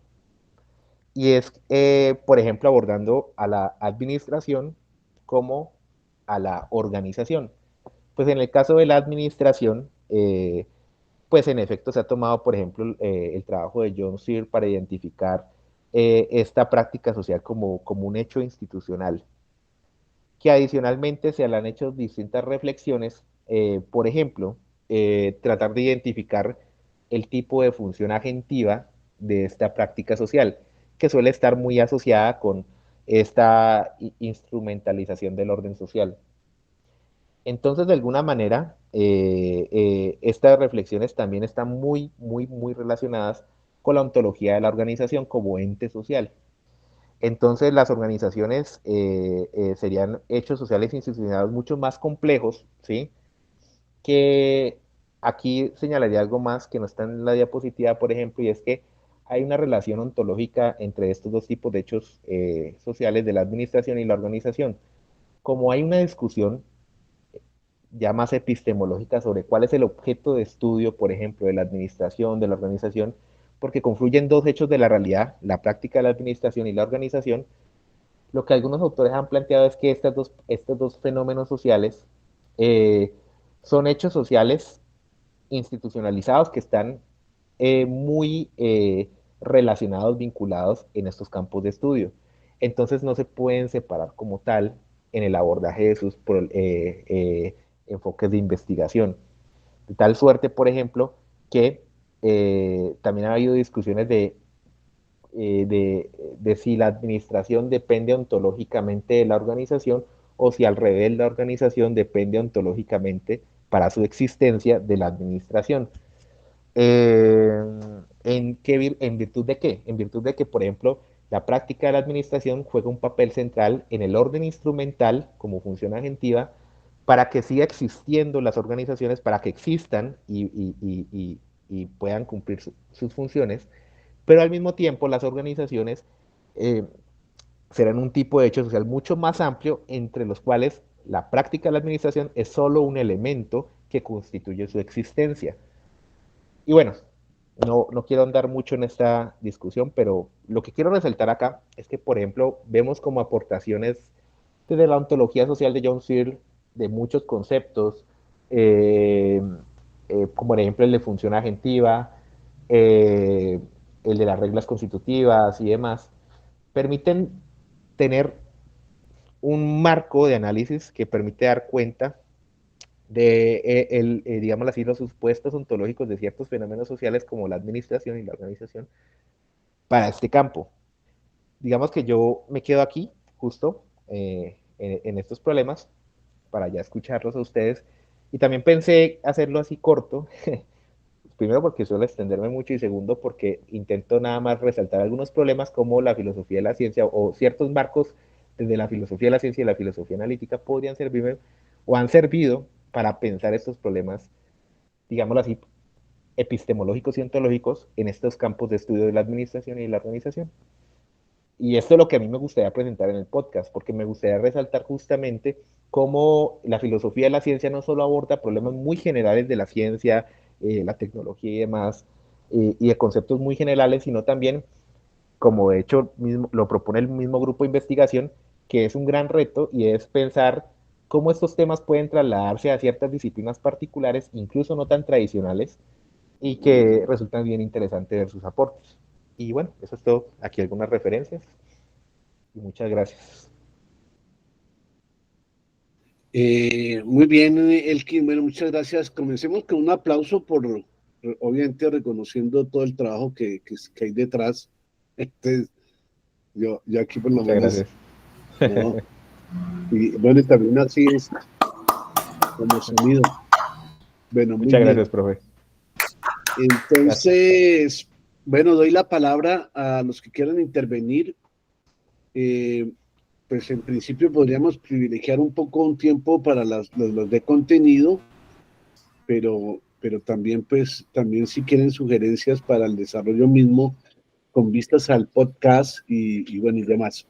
Speaker 1: y es, por ejemplo, abordando a la administración como a la organización. Pues en el caso de la administración, pues en efecto se ha tomado, por ejemplo, el trabajo de John Searle para identificar esta práctica social como un hecho institucional, que adicionalmente se le han hecho distintas reflexiones, por ejemplo, tratar de identificar el tipo de función agentiva de esta práctica social, que suele estar muy asociada con esta instrumentalización del orden social. Entonces, de alguna manera, estas reflexiones también están muy relacionadas con la ontología de la organización como ente social. Entonces, las organizaciones serían hechos sociales institucionales mucho más complejos, ¿sí? Que aquí señalaría algo más que no está en la diapositiva, por ejemplo, y es que hay una relación ontológica entre estos dos tipos de hechos sociales de la administración y la organización. Como hay una discusión ya más epistemológica sobre cuál es el objeto de estudio, por ejemplo, de la administración, de la organización, porque confluyen dos hechos de la realidad, la práctica de la administración y la organización. Lo que algunos autores han planteado es que estos dos fenómenos sociales eh, son hechos sociales institucionalizados que están muy relacionados, vinculados en estos campos de estudio. Entonces no se pueden separar como tal en el abordaje de sus enfoques de investigación. De tal suerte, por ejemplo, que también ha habido discusiones de si la administración depende ontológicamente de la organización o si al revés la organización depende ontológicamente para su existencia de la administración. Eh, ¿En virtud de qué? En virtud de que, por ejemplo, la práctica de la administración juega un papel central en el orden instrumental, como funciona agentiva, para que siga existiendo las organizaciones, para que existan y puedan cumplir sus funciones, pero al mismo tiempo las organizaciones eh, serán un tipo de hecho social mucho más amplio, entre los cuales la práctica de la administración es solo un elemento que constituye su existencia. Y bueno, no quiero andar mucho en esta discusión, pero lo que quiero resaltar acá es que, por ejemplo, vemos como aportaciones desde la ontología social de John Searle de muchos conceptos, eh, como por ejemplo el de función agentiva, eh, el de las reglas constitutivas y demás, permiten tener un marco de análisis que permite dar cuenta de, digamos así, los supuestos ontológicos de ciertos fenómenos sociales como la administración y la organización para este campo. Digamos que yo me quedo aquí, justo, en estos problemas, para ya escucharlos a ustedes. Y también pensé hacerlo así corto, primero porque suelo extenderme mucho y segundo porque intento nada más resaltar algunos problemas como la filosofía de la ciencia o ciertos marcos desde la filosofía de la ciencia y la filosofía analítica podrían servirme o han servido para pensar estos problemas, digámoslo así, epistemológicos y ontológicos en estos campos de estudio de la administración y de la organización. Y esto es lo que a mí me gustaría presentar en el podcast, porque me gustaría resaltar justamente cómo la filosofía de la ciencia no solo aborda problemas muy generales de la ciencia, la tecnología y demás, y de conceptos muy generales, sino también, como de hecho mismo, lo propone el mismo grupo de investigación, que es un gran reto y es pensar cómo estos temas pueden trasladarse a ciertas disciplinas particulares, incluso no tan tradicionales, y que resultan bien interesantes ver sus aportes. Y bueno, eso es todo. Aquí algunas referencias y muchas gracias.
Speaker 2: Muy bien, Elkin, bueno, muchas gracias. Comencemos con un aplauso por, obviamente, reconociendo todo el trabajo que hay detrás. Entonces, yo aquí por lo
Speaker 1: Muchas
Speaker 2: menos,
Speaker 1: gracias.
Speaker 2: no. Y bueno, y también así es como sonido. Bueno, muy
Speaker 1: Muchas
Speaker 2: bien.
Speaker 1: gracias, profe. Gracias.
Speaker 2: Entonces, bueno, doy la palabra a los que quieran intervenir. Eh, pues en principio podríamos privilegiar un poco un tiempo para los de contenido, pero también, pues, también si quieren sugerencias para el desarrollo mismo con vistas al podcast y bueno, y demás.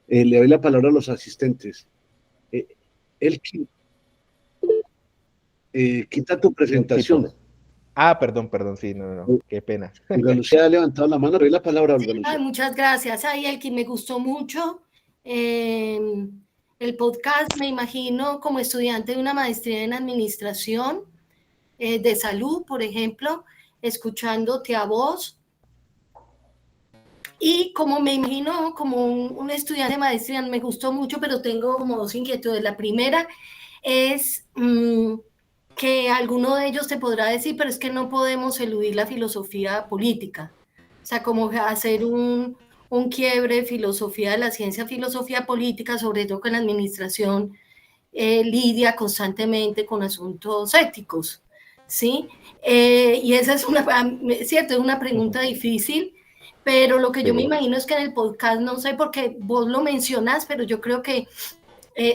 Speaker 2: Le doy la palabra a los asistentes. Eh, Elkin, quita tu
Speaker 1: Sí, profe.
Speaker 2: presentación.
Speaker 1: Ah, perdón, perdón, sí, no, qué pena.
Speaker 2: Olga Lucía ha levantado la mano, le doy la palabra a Olga
Speaker 3: Ay,
Speaker 2: Lucía.
Speaker 3: muchas gracias. Ay, Elkin, me gustó mucho. Eh, el podcast, me imagino, como estudiante de una maestría en administración de salud, por ejemplo, escuchándote a vos. Y como me imagino, como un estudiante de maestría, me gustó mucho, pero tengo como dos inquietudes. La primera es que alguno de ellos te podrá decir, pero es que no podemos eludir la filosofía política. O sea, como hacer un quiebre de filosofía de la ciencia, filosofía política, sobre todo con la administración, lidia constantemente con asuntos éticos, ¿sí? Y esa es una, cierto, es una pregunta difícil, pero lo que yo me
Speaker 1: Sí.
Speaker 3: imagino es que en el podcast, no sé por qué vos lo mencionas, pero yo creo que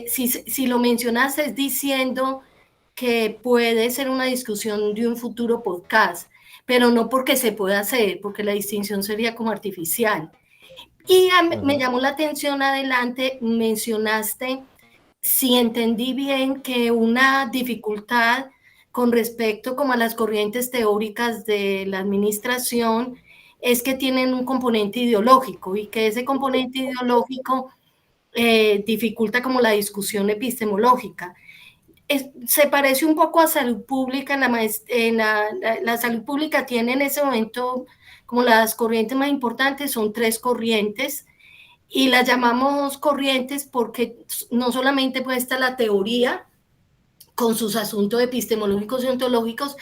Speaker 3: si lo mencionas es diciendo que puede ser una discusión de un futuro podcast, pero no porque se pueda hacer, porque la distinción sería como artificial. Y me llamó la atención adelante, mencionaste si entendí bien que una dificultad con respecto como a las corrientes teóricas de la administración es que tienen un componente ideológico y que ese componente ideológico dificulta como la discusión epistemológica. Se parece un poco a salud pública, la salud pública tiene en ese momento como las corrientes más importantes, son 3 corrientes, y las llamamos corrientes porque no solamente puede estar la teoría con sus asuntos epistemológicos y ontológicos,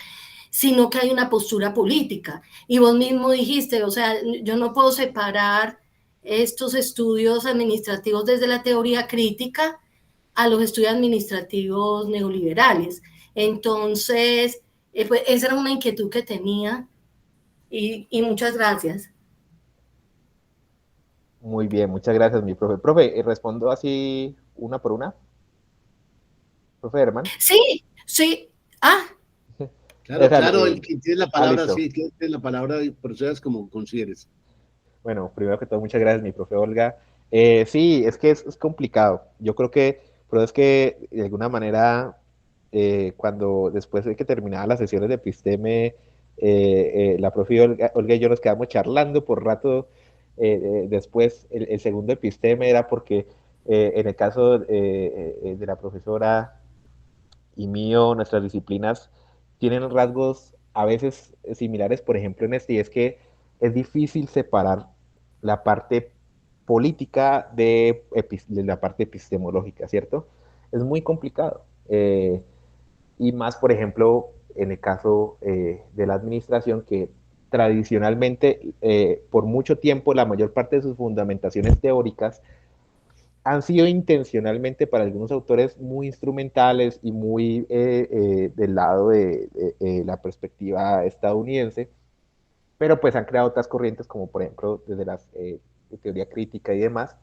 Speaker 3: sino que hay una postura política. Y vos mismo dijiste, o sea, yo no puedo separar estos estudios administrativos desde la teoría crítica a los estudios administrativos neoliberales. Entonces, pues esa era una inquietud que tenía y muchas gracias.
Speaker 1: Muy bien, muchas gracias, mi profe. Profe, ¿respondo así una por una? Profe Herman.
Speaker 3: Sí, sí. Ah,
Speaker 2: Claro, claro, el
Speaker 1: Déjale,
Speaker 2: que tiene la palabra,
Speaker 1: listo.
Speaker 2: sí, tiene la palabra y procedas como consideres.
Speaker 1: Bueno, primero que todo, muchas gracias, mi profe Olga. Sí, es que es complicado. Yo creo que, pero es que de alguna manera, cuando después de que terminaba las sesiones de episteme, la profe Olga y yo nos quedamos charlando por rato. Después, el segundo episteme era porque en el caso de la profesora y mío, nuestras disciplinas tienen rasgos a veces similares, por ejemplo, en este, y es que es difícil separar la parte política de la parte epistemológica, ¿cierto? Es muy complicado. Y más, por ejemplo, en el caso de la administración, que tradicionalmente, por mucho tiempo, la mayor parte de sus fundamentaciones teóricas han sido intencionalmente para algunos autores muy instrumentales y muy del lado de la perspectiva estadounidense, pero pues han creado otras corrientes como por ejemplo desde las de teoría crítica y demás,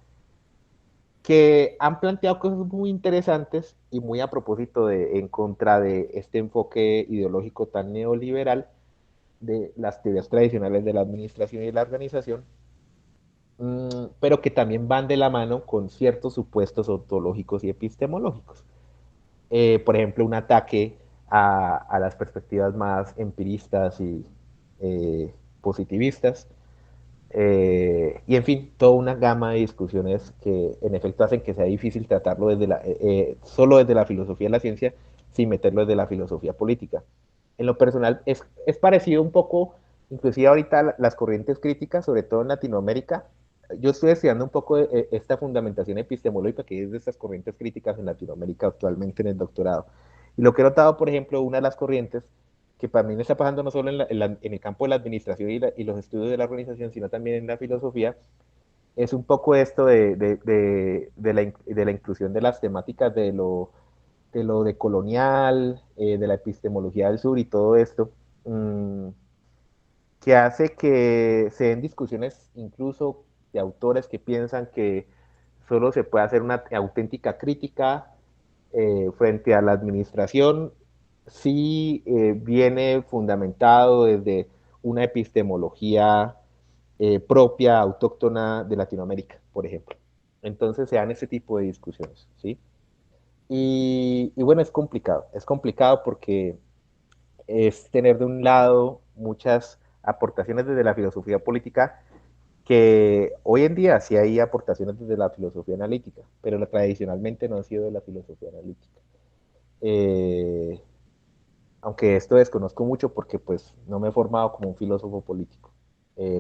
Speaker 1: que han planteado cosas muy interesantes y muy a propósito en contra de este enfoque ideológico tan neoliberal de las teorías tradicionales de la administración y de la organización, pero que también van de la mano con ciertos supuestos ontológicos y epistemológicos. Por ejemplo, un ataque a las perspectivas más empiristas y positivistas, y en fin, toda una gama de discusiones que en efecto hacen que sea difícil tratarlo solo desde la filosofía de la ciencia sin meterlo desde la filosofía política. En lo personal es parecido un poco, inclusive ahorita las corrientes críticas, sobre todo en Latinoamérica. Yo estoy estudiando un poco esta fundamentación epistemológica que es de estas corrientes críticas en Latinoamérica actualmente en el doctorado. Y lo que he notado, por ejemplo, una de las corrientes que para mí me está pasando no solo en el campo de la administración y los estudios de la organización, sino también en la filosofía, es un poco esto de la inclusión de las temáticas de lo de colonial, de la epistemología del sur y todo esto, que hace que se den discusiones incluso de autores que piensan que solo se puede hacer una auténtica crítica frente a la administración si viene fundamentado desde una epistemología propia, autóctona de Latinoamérica, por ejemplo. Entonces se dan ese tipo de discusiones, ¿sí? Y bueno, es complicado porque es tener de un lado muchas aportaciones desde la filosofía política, que hoy en día sí hay aportaciones desde la filosofía analítica, pero tradicionalmente no han sido de la filosofía analítica. Eh, Aunque esto desconozco mucho porque pues no me he formado como un filósofo político,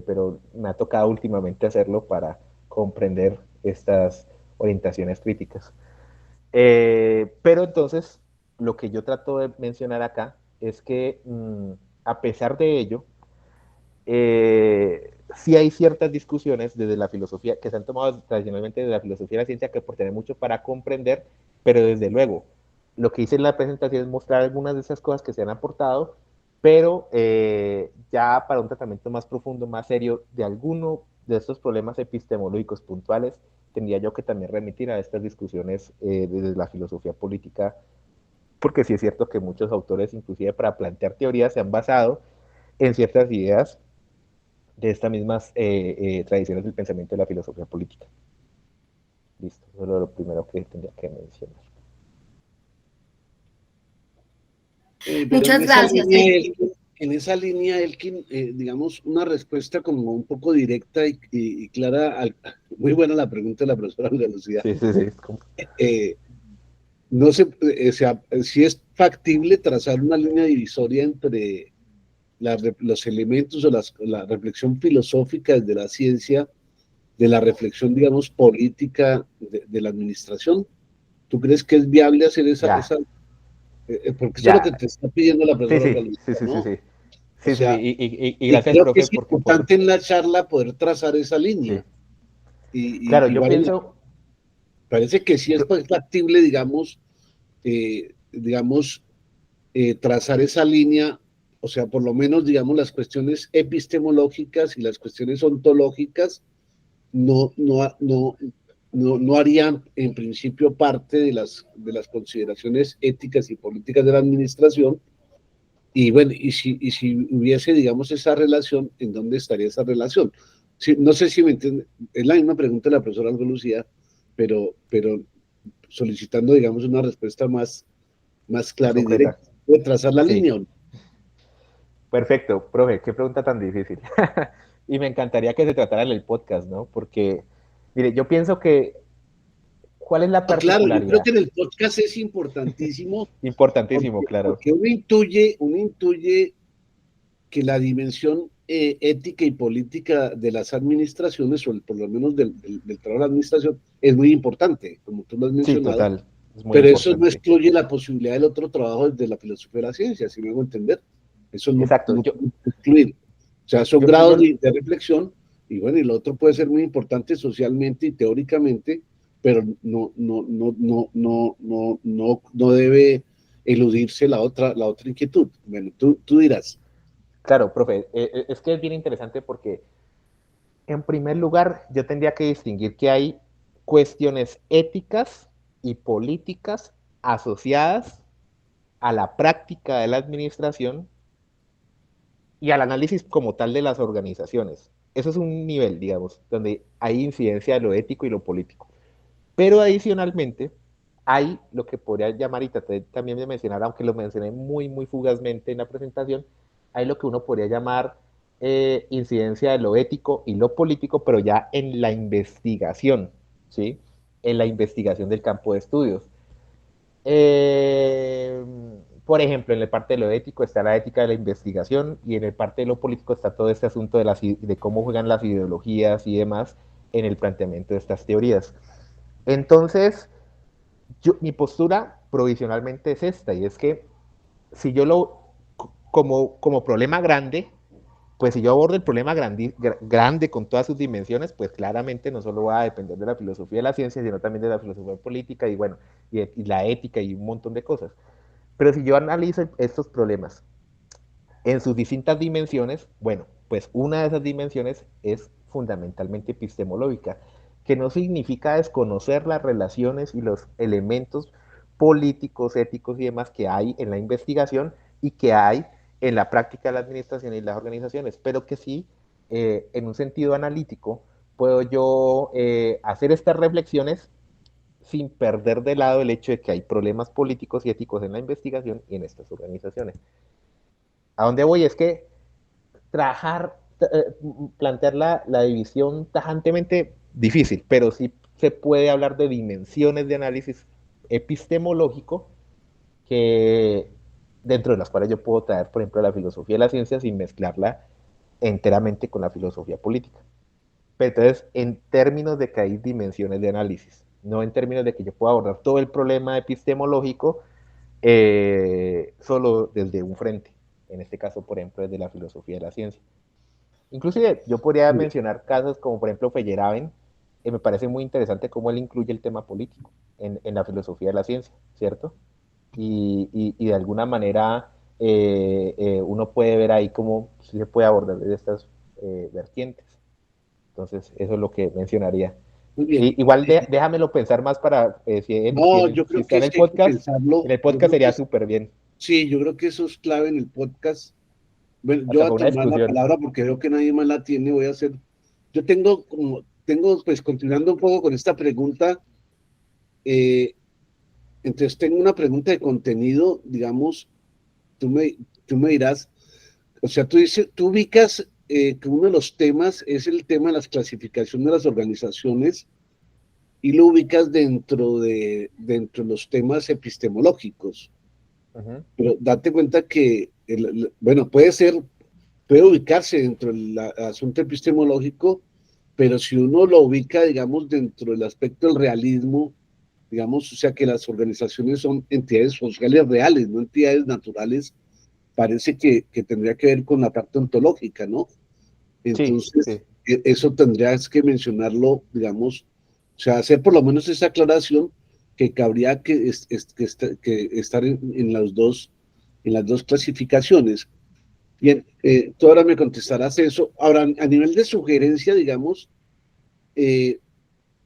Speaker 1: pero me ha tocado últimamente hacerlo para comprender estas orientaciones críticas. Pero entonces, lo que yo trato de mencionar acá es que a pesar de ello, sí hay ciertas discusiones desde la filosofía que se han tomado tradicionalmente de la filosofía de la ciencia que aportan mucho para comprender, pero desde luego, lo que hice en la presentación es mostrar algunas de esas cosas que se han aportado, pero ya para un tratamiento más profundo, más serio de alguno de estos problemas epistemológicos puntuales, tendría yo que también remitir a estas discusiones desde la filosofía política, porque sí es cierto que muchos autores, inclusive para plantear teorías, se han basado en ciertas ideas de estas mismas tradiciones del pensamiento de la filosofía política. Listo, eso es lo primero que tendría que mencionar.
Speaker 2: Pero
Speaker 3: Muchas gracias.
Speaker 2: en esa línea, Elkin, digamos, una respuesta como un poco directa y clara. Muy buena la pregunta de la profesora Velocidad.
Speaker 1: Sí, sí, sí.
Speaker 2: No sé, o sea, si es factible trazar una línea divisoria entre los elementos o la reflexión filosófica de la ciencia, de la reflexión, digamos, política de la administración. ¿Tú crees que es viable hacer
Speaker 1: Ya,
Speaker 2: porque eso es lo que
Speaker 1: ya.
Speaker 2: te está pidiendo la
Speaker 1: Sí,
Speaker 2: profesora
Speaker 1: sí,
Speaker 2: Olga
Speaker 1: sí,
Speaker 2: Lucía,
Speaker 1: sí, sí,
Speaker 2: ¿no?
Speaker 1: sí.
Speaker 2: O
Speaker 1: Sí, sí, sí.
Speaker 2: sea,
Speaker 1: Y
Speaker 2: y
Speaker 1: gracias,
Speaker 2: creo que
Speaker 1: profe,
Speaker 2: es importante en la charla poder trazar esa
Speaker 1: sí.
Speaker 2: línea.
Speaker 1: Claro,
Speaker 2: Y
Speaker 1: yo
Speaker 2: vale
Speaker 1: pienso,
Speaker 2: parece que sí es
Speaker 1: yo,
Speaker 2: factible, digamos, trazar esa línea, o sea, por lo menos, digamos, las cuestiones epistemológicas y las cuestiones ontológicas no, no, no, no harían en principio parte de las consideraciones éticas y políticas de la administración. Y bueno, y si hubiese, digamos, esa relación, ¿en dónde estaría esa relación? Sí, no sé si me entiende, es la misma pregunta de la profesora Algo Lucía, pero solicitando, digamos, una respuesta más
Speaker 1: más
Speaker 2: clara y
Speaker 1: concreta.
Speaker 2: directa. ¿Puede trazar la
Speaker 1: Sí,
Speaker 2: línea o no?
Speaker 1: perfecto, profe, qué pregunta tan difícil. Y me encantaría que se tratara en el podcast, ¿no? Porque, mire, yo pienso que, ¿cuál es la
Speaker 2: No, claro, yo creo que
Speaker 1: particularidad?
Speaker 2: en el podcast es importantísimo
Speaker 1: Importantísimo, claro.
Speaker 2: porque uno intuye que la dimensión ética y política de las administraciones, o por lo menos del trabajo de la administración, es muy importante, como tú lo has
Speaker 1: Sí,
Speaker 2: mencionado,
Speaker 1: total, es muy
Speaker 2: pero eso no
Speaker 1: importante.
Speaker 2: excluye la posibilidad del otro trabajo desde la filosofía de la ciencia, si me hago entender. Eso
Speaker 1: Exacto,
Speaker 2: no puede excluir. O sea, son
Speaker 1: yo,
Speaker 2: grados de reflexión, y bueno, y lo otro puede ser muy importante socialmente y teóricamente, pero no debe eludirse la otra inquietud. Bueno, tú dirás.
Speaker 1: claro, profe, es que es bien interesante porque, en primer lugar, yo tendría que distinguir que hay cuestiones éticas y políticas asociadas a la práctica de la administración y al análisis como tal de las organizaciones. Eso es un nivel, digamos, donde hay incidencia de lo ético y lo político. Pero adicionalmente, hay lo que podría llamar, y traté también de mencionar, aunque lo mencioné muy, muy fugazmente en la presentación, hay lo que uno podría llamar incidencia de lo ético y lo político, pero ya en la investigación, ¿sí? En la investigación del campo de estudios. Eh, por ejemplo, en la parte de lo ético está la ética de la investigación y en el parte de lo político está todo este asunto de cómo juegan las ideologías y demás en el planteamiento de estas teorías. Entonces, mi postura provisionalmente es esta, y es que si yo como problema grande, pues si yo abordo el problema grande con todas sus dimensiones, pues claramente no solo va a depender de la filosofía de la ciencia, sino también de la filosofía política y bueno, y la ética y un montón de cosas. Pero si yo analizo estos problemas en sus distintas dimensiones, bueno, pues una de esas dimensiones es fundamentalmente epistemológica, que no significa desconocer las relaciones y los elementos políticos, éticos y demás que hay en la investigación y que hay en la práctica de la administración y las organizaciones, pero que sí, en un sentido analítico, puedo yo hacer estas reflexiones sin perder de lado el hecho de que hay problemas políticos y éticos en la investigación y en estas organizaciones. ¿A dónde voy? Es que trabajar, plantear la división tajantemente difícil, pero sí se puede hablar de dimensiones de análisis epistemológico que dentro de las cuales yo puedo traer, por ejemplo, la filosofía de la ciencia sin mezclarla enteramente con la filosofía política. Pero entonces, en términos de que hay dimensiones de análisis, no en términos de que yo pueda abordar todo el problema epistemológico solo desde un frente, en este caso, por ejemplo, desde la filosofía de la ciencia. Inclusive yo podría mencionar casos como por ejemplo Feyerabend, me parece muy interesante cómo él incluye el tema político en la filosofía de la ciencia, ¿cierto? Y de alguna manera uno puede ver ahí cómo se puede abordar de estas vertientes. Entonces, eso es lo que mencionaría.
Speaker 2: Muy bien.
Speaker 1: Igual déjamelo pensar más para
Speaker 2: No, yo
Speaker 1: si
Speaker 2: creo
Speaker 1: está
Speaker 2: que sí hay que
Speaker 1: en
Speaker 2: pensarlo.
Speaker 1: el
Speaker 2: Yo
Speaker 1: podcast
Speaker 2: creo que
Speaker 1: sería súper bien,
Speaker 2: sí, yo creo que eso es clave en el podcast. Bueno, yo
Speaker 1: hasta
Speaker 2: voy a
Speaker 1: para una
Speaker 2: tomar la
Speaker 1: discusión.
Speaker 2: palabra porque veo que nadie más la tiene. Voy a hacer. Yo tengo, pues, continuando un poco con esta pregunta. eh, entonces, tengo una pregunta de contenido, digamos, tú me dirás, o sea, tú ubicas que uno de los temas es el tema de las clasificaciones de las organizaciones y lo ubicas dentro de los temas epistemológicos.
Speaker 1: Ujú.
Speaker 2: Pero date cuenta que, bueno, puede ubicarse dentro del asunto epistemológico, pero si uno lo ubica, digamos, dentro del aspecto del realismo, digamos, o sea, que las organizaciones son entidades sociales reales, no entidades naturales, parece que tendría que ver con la parte ontológica, ¿no?
Speaker 1: Sí,
Speaker 2: Entonces,
Speaker 1: sí.
Speaker 2: eso tendrías que mencionarlo, digamos, o sea, hacer por lo menos esa aclaración que cabría que estar en las dos clasificaciones. Bien, tú ahora me contestarás eso. Ahora, a nivel de sugerencia, digamos, eh,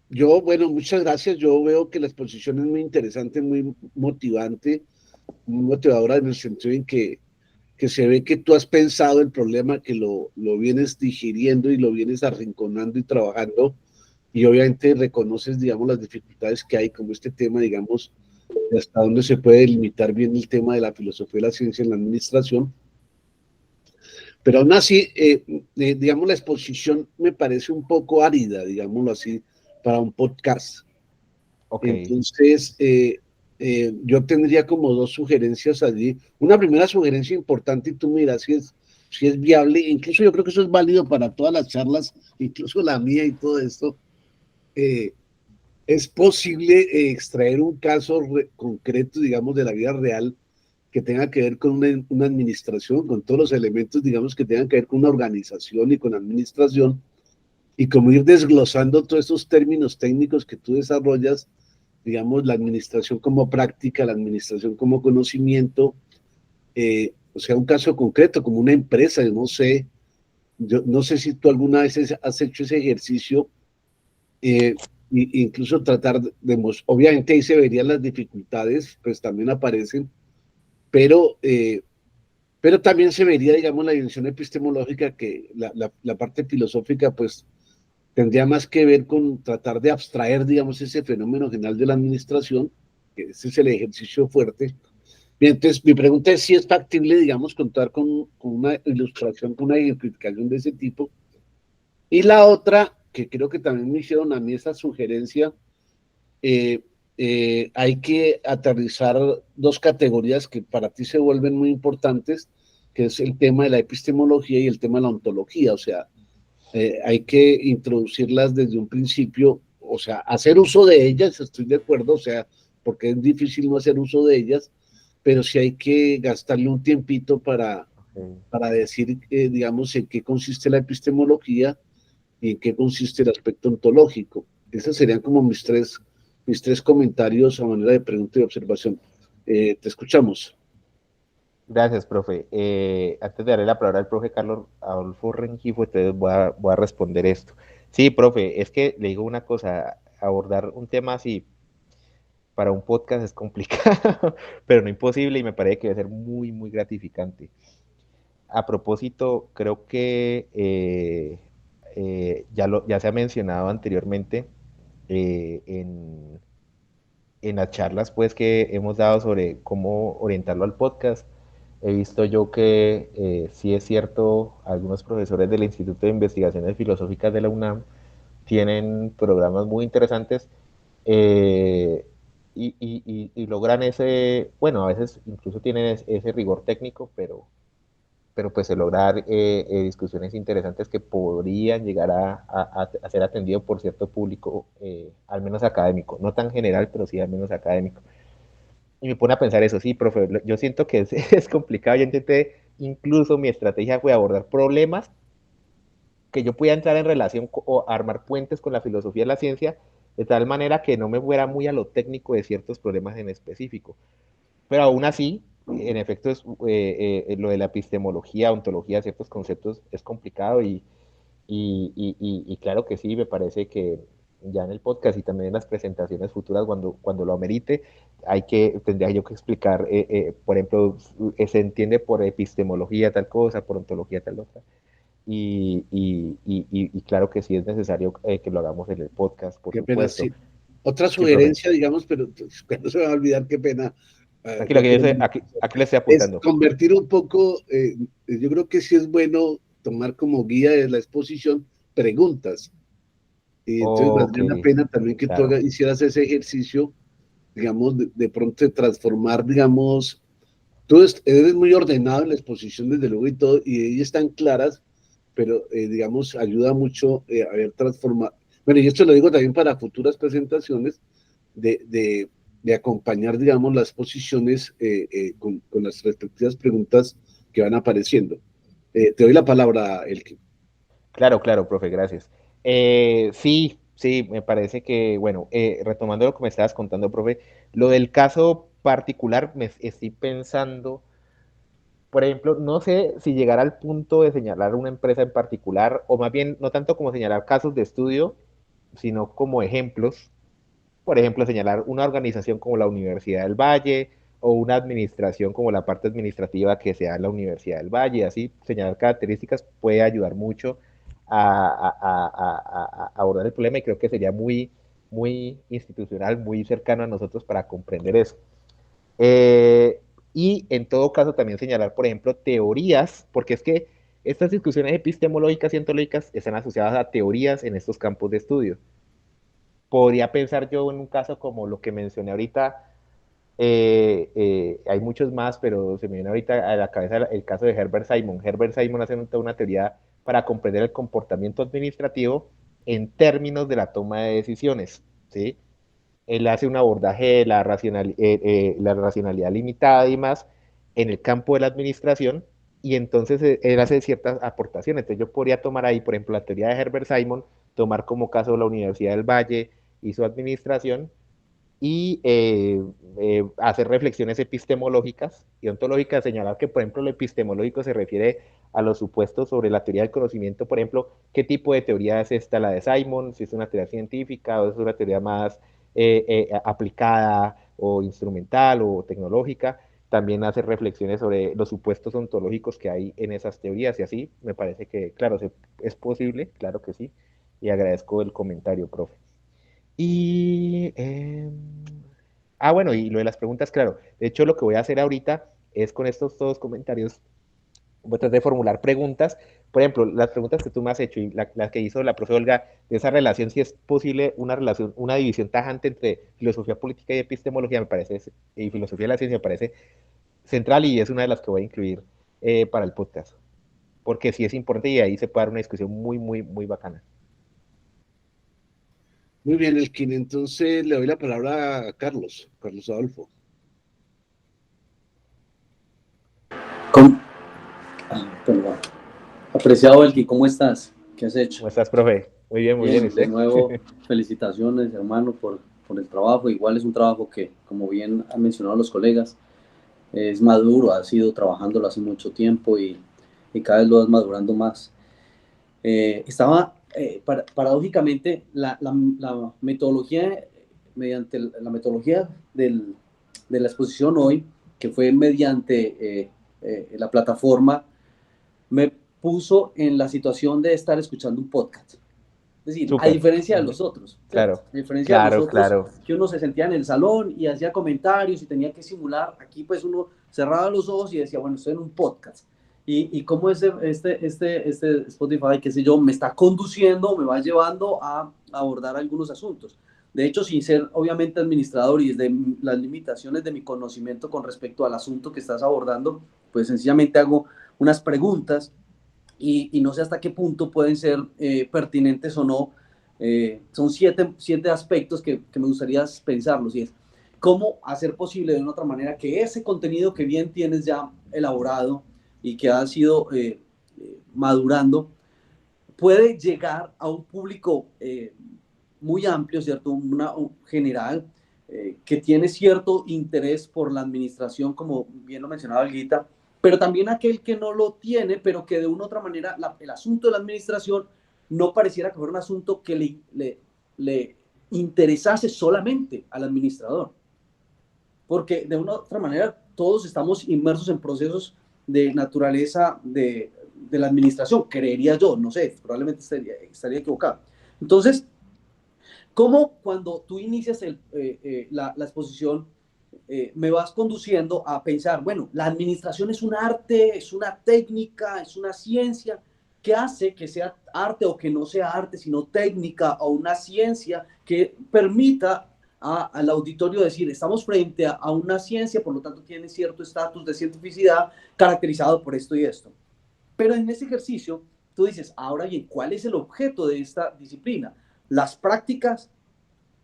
Speaker 2: yo, bueno, muchas gracias. Yo veo que la exposición es muy interesante, muy motivante, muy motivadora en el sentido en que se ve que tú has pensado el problema, que lo vienes digiriendo y lo vienes arrinconando y trabajando, y obviamente reconoces, digamos, las dificultades que hay como este tema, digamos, de hasta dónde se puede delimitar bien el tema de la filosofía de la ciencia en la administración. Pero aún así, digamos, la exposición me parece un poco árida, digámoslo así, para un podcast.
Speaker 1: Ok.
Speaker 2: Entonces, yo tendría como dos sugerencias allí. Una primera sugerencia importante, y tú miras si es viable, incluso yo creo que eso es válido para todas las charlas, incluso la mía y todo esto. eh, es posible extraer un caso concreto, digamos, de la vida real que tenga que ver con una administración, con todos los elementos, digamos, que tengan que ver con una organización y con administración, y como ir desglosando todos esos términos técnicos que tú desarrollas, digamos, la administración como práctica, la administración como conocimiento, o sea, un caso concreto, como una empresa, no sé, yo no sé si tú alguna vez has hecho ese ejercicio, eh, incluso tratar obviamente ahí se verían las dificultades, pues también aparecen, pero, eh, pero también se vería, digamos, la dimensión epistemológica, que la parte filosófica, pues tendría más que ver con tratar de abstraer, digamos, ese fenómeno general de la administración, que ese es el ejercicio fuerte. Bien, entonces mi pregunta es si es factible, digamos, contar con una ilustración, con una ejemplificación de ese tipo. Y la otra, que creo que también me hicieron a mí esa sugerencia, eh, hay que aterrizar dos categorías que para ti se vuelven muy importantes, que es el tema de la epistemología y el tema de la ontología. O sea, hay que introducirlas desde un principio, o sea, hacer uso de ellas, estoy de acuerdo, o sea, porque es difícil no hacer uso de ellas, pero sí hay que gastarle un tiempito
Speaker 1: Ok.
Speaker 2: para decir, digamos, en qué consiste la epistemología y en qué consiste el aspecto ontológico. Esos serían como mis tres comentarios a manera de pregunta y observación. Te escuchamos.
Speaker 1: Gracias, profe. Antes de darle la palabra al profe Carlos Adolfo Rengifo, entonces voy a responder esto. Sí, profe, es que le digo una cosa, abordar un tema así para un podcast es complicado, pero no imposible y me parece que debe ser muy, muy gratificante. A propósito, creo que ya se ha mencionado anteriormente en las charlas pues, que hemos dado sobre cómo orientarlo al podcast. He visto yo que sí es cierto, algunos profesores del Instituto de Investigaciones Filosóficas de la UNAM tienen programas muy interesantes eh, y logran ese, bueno, a veces incluso tienen ese rigor técnico, pero pues se lograr discusiones interesantes que podrían llegar a ser atendido por cierto público, al menos académico, no tan general, pero sí al menos académico. Y me pone a pensar eso, sí, profe, yo siento que es, es complicado, yo intenté, incluso mi estrategia fue abordar problemas que yo pudiera entrar en relación o armar puentes con la filosofía de la ciencia, de tal manera que no me fuera muy a lo técnico de ciertos problemas en específico. Pero aún así, en efecto, lo de la epistemología, ontología, ciertos conceptos es complicado y claro que sí, me parece que ya en el podcast y también en las presentaciones futuras, cuando lo amerite, tendría yo que explicar, por ejemplo, se entiende por epistemología tal cosa, por ontología tal otra. Y claro que sí es necesario que lo hagamos en el podcast, por
Speaker 2: Qué pena,
Speaker 1: supuesto.
Speaker 2: sí. Otra
Speaker 1: Sí, profe.
Speaker 2: sugerencia, digamos, pero no se me va a olvidar, qué pena.
Speaker 1: Tranquilo,
Speaker 2: lo que
Speaker 1: aquí le estoy
Speaker 2: es
Speaker 1: apuntando.
Speaker 2: convertir un poco, yo creo que sí es bueno tomar como guía de la exposición preguntas. Y entonces
Speaker 1: Ok,
Speaker 2: valdría la pena también que tú
Speaker 1: claro.
Speaker 2: hicieras ese ejercicio, digamos, de pronto de transformar, digamos, tú eres muy ordenado en la exposición desde luego y todo, y ellas están claras, pero digamos, ayuda mucho a ver transformar. Bueno, y esto lo digo también para futuras presentaciones, de acompañar, digamos, las posiciones con las respectivas preguntas que van apareciendo. Te doy la palabra, Elkin.
Speaker 1: Claro, claro, profe, gracias. Sí, sí, me parece que, bueno, retomando lo que me estabas contando, profe, lo del caso particular, me estoy pensando, por ejemplo, no sé si llegar al punto de señalar una empresa en particular, o más bien, no tanto como señalar casos de estudio, sino como ejemplos. Por ejemplo, señalar una organización como la Universidad del Valle o una administración como la parte administrativa que sea la Universidad del Valle. Así, señalar características puede ayudar mucho a abordar el problema y creo que sería muy, muy institucional, muy cercano a nosotros para comprender eso. Eh, y en todo caso también señalar, por ejemplo, teorías, porque es que estas discusiones epistemológicas y ontológicas están asociadas a teorías en estos campos de estudio. Podría pensar yo en un caso como lo que mencioné ahorita, hay muchos más, pero se me viene ahorita a la cabeza el caso de Herbert Simon. Herbert Simon hace una teoría para comprender el comportamiento administrativo en términos de la toma de decisiones, ¿sí? Él hace un abordaje de la racionalidad limitada y más en el campo de la administración y entonces él hace ciertas aportaciones. Entonces yo podría tomar ahí, por ejemplo, la teoría de Herbert Simon, tomar como caso la Universidad del Valle y su administración y hacer reflexiones epistemológicas y ontológicas, señalar que, por ejemplo, lo epistemológico se refiere a los supuestos sobre la teoría del conocimiento, por ejemplo, qué tipo de teoría es esta, la de Simon, si es una teoría científica o es una teoría más aplicada o instrumental o tecnológica. También hacer reflexiones sobre los supuestos ontológicos que hay en esas teorías y así me parece que, claro, es posible, claro que sí, y agradezco el comentario, profe. Y, bueno, y lo de las preguntas, claro. De hecho, lo que voy a hacer ahorita es con estos todos comentarios, voy a tratar de formular preguntas. Por ejemplo, las preguntas que tú me has hecho y la que hizo la profe Olga, de esa relación, si es posible una relación, una división tajante entre filosofía política y epistemología, me parece, y filosofía de la ciencia, me parece central y es una de las que voy a incluir para el podcast. Porque sí es importante y ahí se puede dar una discusión muy, muy, muy bacana.
Speaker 2: Muy bien, Elkin. Entonces le doy la palabra a Carlos, Carlos Adolfo.
Speaker 4: ¿Cómo? Perdón. Apreciado Elki, ¿cómo estás? ¿Qué has hecho?
Speaker 1: ¿Cómo estás, profe? Muy bien, ¿y
Speaker 4: Bien, de
Speaker 1: usted?
Speaker 4: nuevo, felicitaciones, hermano, por el trabajo. Igual es un trabajo que, como bien han mencionado los colegas, es maduro, has ido trabajándolo hace mucho tiempo y cada vez lo vas madurando más. Paradójicamente, la metodología, mediante la metodología de la exposición hoy, que fue mediante la plataforma, me puso en la situación de estar escuchando un podcast. Es decir, a
Speaker 1: Súper.
Speaker 4: diferencia de
Speaker 1: Ujú.
Speaker 4: los otros, ¿cierto?
Speaker 1: Claro,
Speaker 4: A diferencia de los
Speaker 1: claro,
Speaker 4: otros,
Speaker 1: claro.
Speaker 4: que uno se sentía en el salón y hacía comentarios y tenía que simular, aquí pues uno cerraba los ojos y decía, bueno, estoy en un podcast. Y cómo este Spotify, qué sé yo, me está conduciendo, me va llevando a abordar algunos asuntos. De hecho, sin ser obviamente administrador y desde las limitaciones de mi conocimiento con respecto al asunto que estás abordando, pues sencillamente hago unas preguntas y no sé hasta qué punto pueden ser pertinentes o no. Son siete aspectos que me gustaría pensarlos y es cómo hacer posible de una otra manera que ese contenido que bien tienes ya elaborado y que ha sido madurando puede llegar a un público muy amplio, ¿cierto? Un general que tiene cierto interés por la administración, como bien lo mencionaba Olguita, pero también aquel que no lo tiene, pero que de una u otra manera el asunto de la administración no pareciera que fuera un asunto que le interesase solamente al administrador. Porque de una u otra manera todos estamos inmersos en procesos de naturaleza de la administración, creería yo, no sé, probablemente estaría equivocado. Entonces, ¿cómo cuando tú inicias la exposición me vas conduciendo a pensar, bueno, la administración es un arte, es una técnica, es una ciencia. ¿Qué hace que sea arte o que no sea arte, sino técnica o una ciencia que permita al auditorio decir, estamos frente a una ciencia, por lo tanto tiene cierto estatus de cientificidad caracterizado por esto y esto? Pero en ese ejercicio, tú dices, ahora bien, ¿cuál es el objeto de esta disciplina? Las prácticas,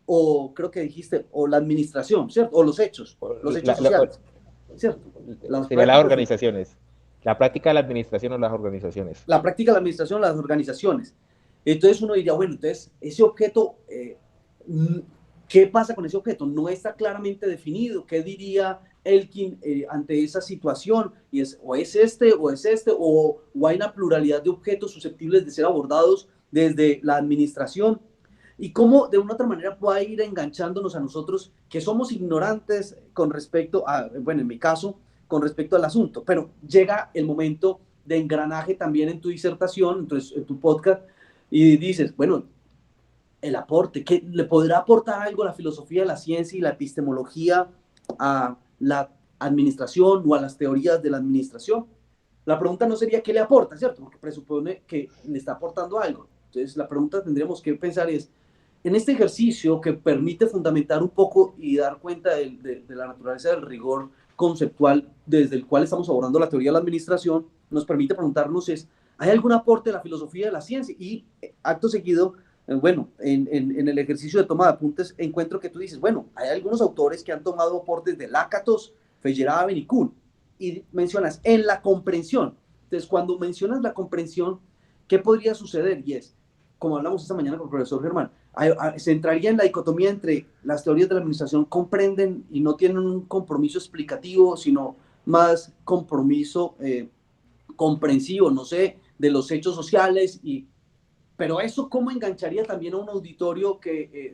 Speaker 4: o creo que dijiste, o la administración, ¿cierto? O los hechos sociales, ¿cierto? Las
Speaker 1: Sería las
Speaker 4: prácticas,
Speaker 1: organizaciones. La práctica de la administración o las organizaciones.
Speaker 4: la práctica de la administración, las organizaciones. Entonces uno diría, bueno, entonces ese objeto, ¿qué pasa con ese objeto? No está claramente definido. ¿Qué diría Elkin ante esa situación? Y es, o es este, o hay una pluralidad de objetos susceptibles de ser abordados desde la administración. Y cómo de una u otra manera puede ir enganchándonos a nosotros que somos ignorantes con respecto a, bueno, en mi caso, con respecto al asunto. Pero llega el momento de engranaje también en tu disertación, entonces, en tu podcast, y dices, bueno, el aporte, ¿qué le podrá aportar algo la filosofía, la ciencia y la epistemología a la administración o a las teorías de la administración? La pregunta no sería qué le aporta, ¿cierto? Porque presupone que le está aportando algo. Entonces, la pregunta tendríamos que pensar es, en este ejercicio que permite fundamentar un poco y dar cuenta de la naturaleza del rigor conceptual desde el cual estamos abordando la teoría de la administración, nos permite preguntarnos es, ¿hay algún aporte de la filosofía de la ciencia? Y acto seguido, bueno, en el ejercicio de toma de apuntes encuentro que tú dices, bueno, hay algunos autores que han tomado aportes de Lakatos, Feyerabend y Kuhn, y mencionas en la comprensión. Entonces, cuando mencionas la comprensión, ¿qué podría suceder? Y es, como hablamos esta mañana con el profesor Germán, se entraría en la dicotomía entre las teorías de la administración comprenden y no tienen un compromiso explicativo, sino más compromiso comprensivo, no sé, de los hechos sociales. Pero eso cómo engancharía también a un auditorio que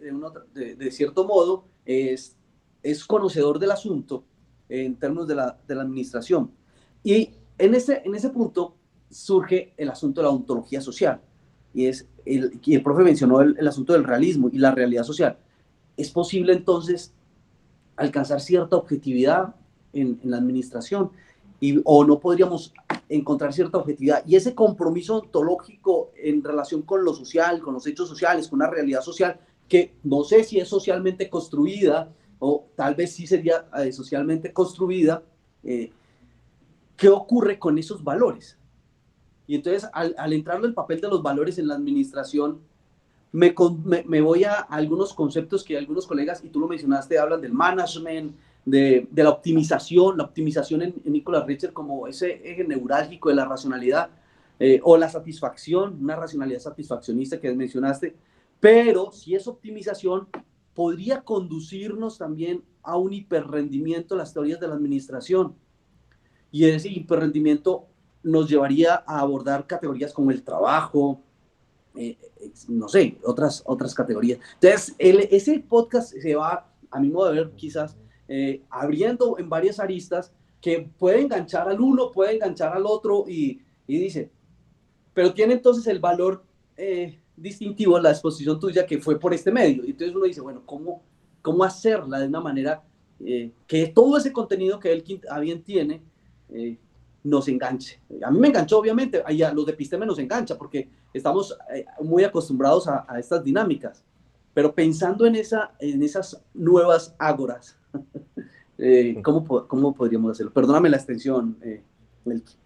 Speaker 4: de cierto modo es conocedor del asunto en términos de la administración. Y en ese punto surge el asunto de la ontología social. Y el profe mencionó el asunto del realismo y la realidad social. ¿Es posible entonces alcanzar cierta objetividad en la administración? O no podríamos encontrar cierta objetividad. Y ese compromiso ontológico en relación con lo social, con los hechos sociales, con una realidad social que no sé si es socialmente construida o tal vez sí sería socialmente construida, ¿qué ocurre con esos valores? Y entonces, al entrar en el papel de los valores en la administración, me voy a algunos conceptos que algunos colegas, y tú lo mencionaste, hablan del management, de la optimización en Nicholas Richter como ese eje neurálgico de la racionalidad, o la satisfacción, una racionalidad satisfaccionista que mencionaste, pero si es optimización, podría conducirnos también a un hiperrendimiento en las teorías de la administración, y ese hiperrendimiento nos llevaría a abordar categorías como el trabajo, no sé, otras categorías. Entonces, ese podcast se va, a mi modo de ver, quizás abriendo en varias aristas que puede enganchar al uno, puede enganchar al otro y dice, pero tiene entonces el valor distintivo la exposición tuya que fue por este medio. Y entonces uno dice, bueno, ¿cómo hacerla de una manera que todo ese contenido que él a bien tiene nos enganche? A mí me enganchó, obviamente, a los de Episteme nos engancha porque estamos muy acostumbrados a estas dinámicas, pero pensando en esas nuevas ágoras, ¿cómo podríamos hacerlo? Perdóname la extensión,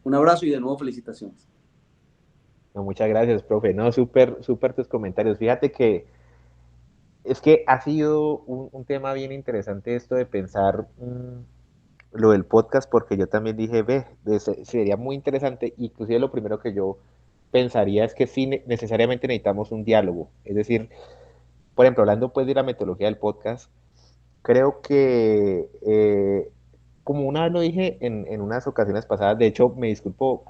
Speaker 4: un abrazo y de nuevo felicitaciones.
Speaker 1: No, muchas gracias, profe. No, súper tus comentarios. Fíjate que es que ha sido un tema bien interesante esto de pensar lo del podcast, porque yo también dije, sería muy interesante, inclusive lo primero que yo pensaría es que sí necesariamente necesitamos un diálogo, es decir, por ejemplo, hablando pues de la metodología del podcast, creo que, como una vez lo dije en unas ocasiones pasadas, de hecho me disculpo,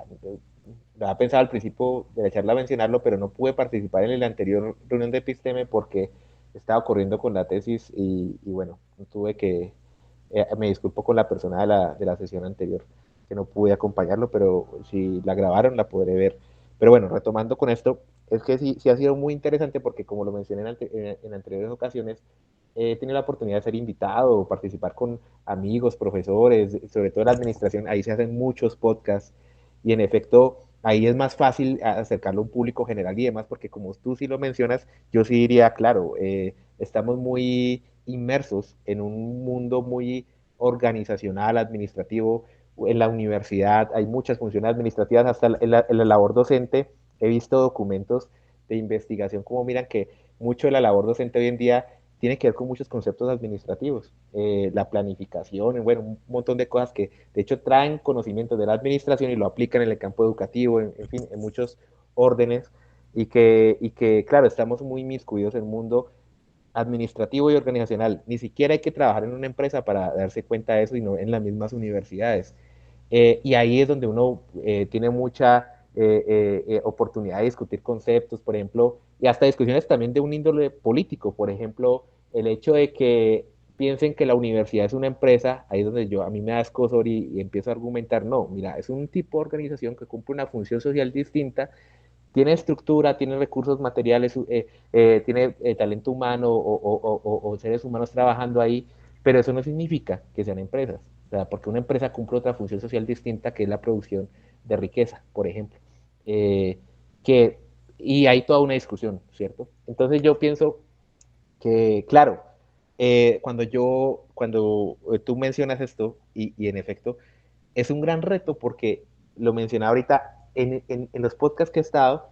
Speaker 1: lo había pensado al principio de la charla mencionarlo, pero no pude participar en la anterior reunión de Episteme porque estaba corriendo con la tesis y bueno, tuve que, me disculpo con la persona de la sesión anterior que no pude acompañarlo, pero si la grabaron la podré ver. Pero bueno, retomando con esto, es que sí ha sido muy interesante porque como lo mencioné en anteriores ocasiones, he tenido la oportunidad de ser invitado, participar con amigos, profesores, sobre todo en la administración, ahí se hacen muchos podcasts y en efecto ahí es más fácil acercarlo a un público general y demás, porque como tú sí lo mencionas, yo sí diría, claro, estamos muy inmersos en un mundo muy organizacional, administrativo. En la universidad hay muchas funciones administrativas, hasta en la labor docente he visto documentos de investigación como miran que mucho de la labor docente hoy en día tiene que ver con muchos conceptos administrativos, la planificación, bueno, un montón de cosas que de hecho traen conocimiento de la administración y lo aplican en el campo educativo, en fin, en muchos órdenes, y que, claro, estamos muy inmiscuidos en el mundo administrativo y organizacional. Ni siquiera hay que trabajar en una empresa para darse cuenta de eso, sino en las mismas universidades. Y ahí es donde uno tiene mucha oportunidad de discutir conceptos, por ejemplo, y hasta discusiones también de un índole político. Por ejemplo, el hecho de que piensen que la universidad es una empresa, ahí es donde a mí me da escozor y empiezo a argumentar, no, mira, es un tipo de organización que cumple una función social distinta, tiene estructura, tiene recursos materiales, tiene talento humano o seres humanos trabajando ahí, pero eso no significa que sean empresas. O sea, porque una empresa cumple otra función social distinta que es la producción de riqueza, por ejemplo. Eh, que, y hay toda una discusión, ¿cierto? Entonces yo pienso que, claro, cuando tú mencionas esto, y en efecto, es un gran reto porque lo mencionaba ahorita en los podcasts que he estado.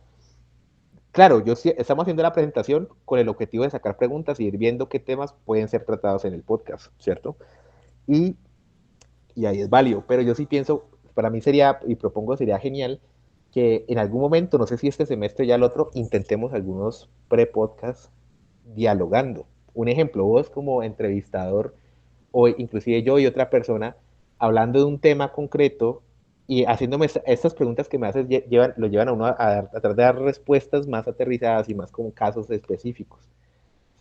Speaker 1: Claro, estamos haciendo la presentación con el objetivo de sacar preguntas y ir viendo qué temas pueden ser tratados en el podcast, ¿cierto? Y, y ahí es válido, pero yo sí pienso, para mí sería, y propongo, sería genial que en algún momento, no sé si este semestre ya el otro, intentemos algunos pre-podcasts dialogando. Un ejemplo, vos como entrevistador o inclusive yo y otra persona hablando de un tema concreto y haciéndome estas preguntas que me haces lo llevan a uno a tratar de dar respuestas más aterrizadas y más con casos específicos.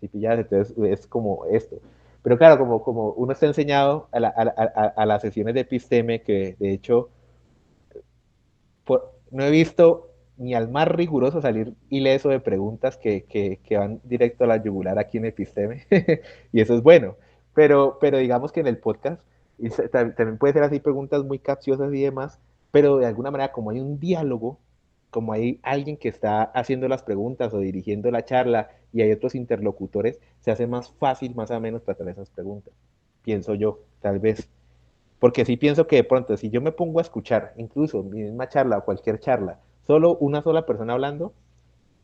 Speaker 1: ¿Sí pillas? Entonces es como esto. Pero claro, como uno está enseñado a las sesiones de episteme, que de hecho no he visto ni al más riguroso salir ileso de preguntas que van directo a la yugular aquí en Episteme, y eso es bueno. Pero digamos que en el podcast también puede ser así preguntas muy capciosas y demás, pero de alguna manera como hay un diálogo, como hay alguien que está haciendo las preguntas o dirigiendo la charla y hay otros interlocutores, se hace más fácil, más o menos, tratar esas preguntas. Pienso yo, tal vez. Porque sí pienso que de pronto, si yo me pongo a escuchar, incluso mi misma charla o cualquier charla, solo una sola persona hablando,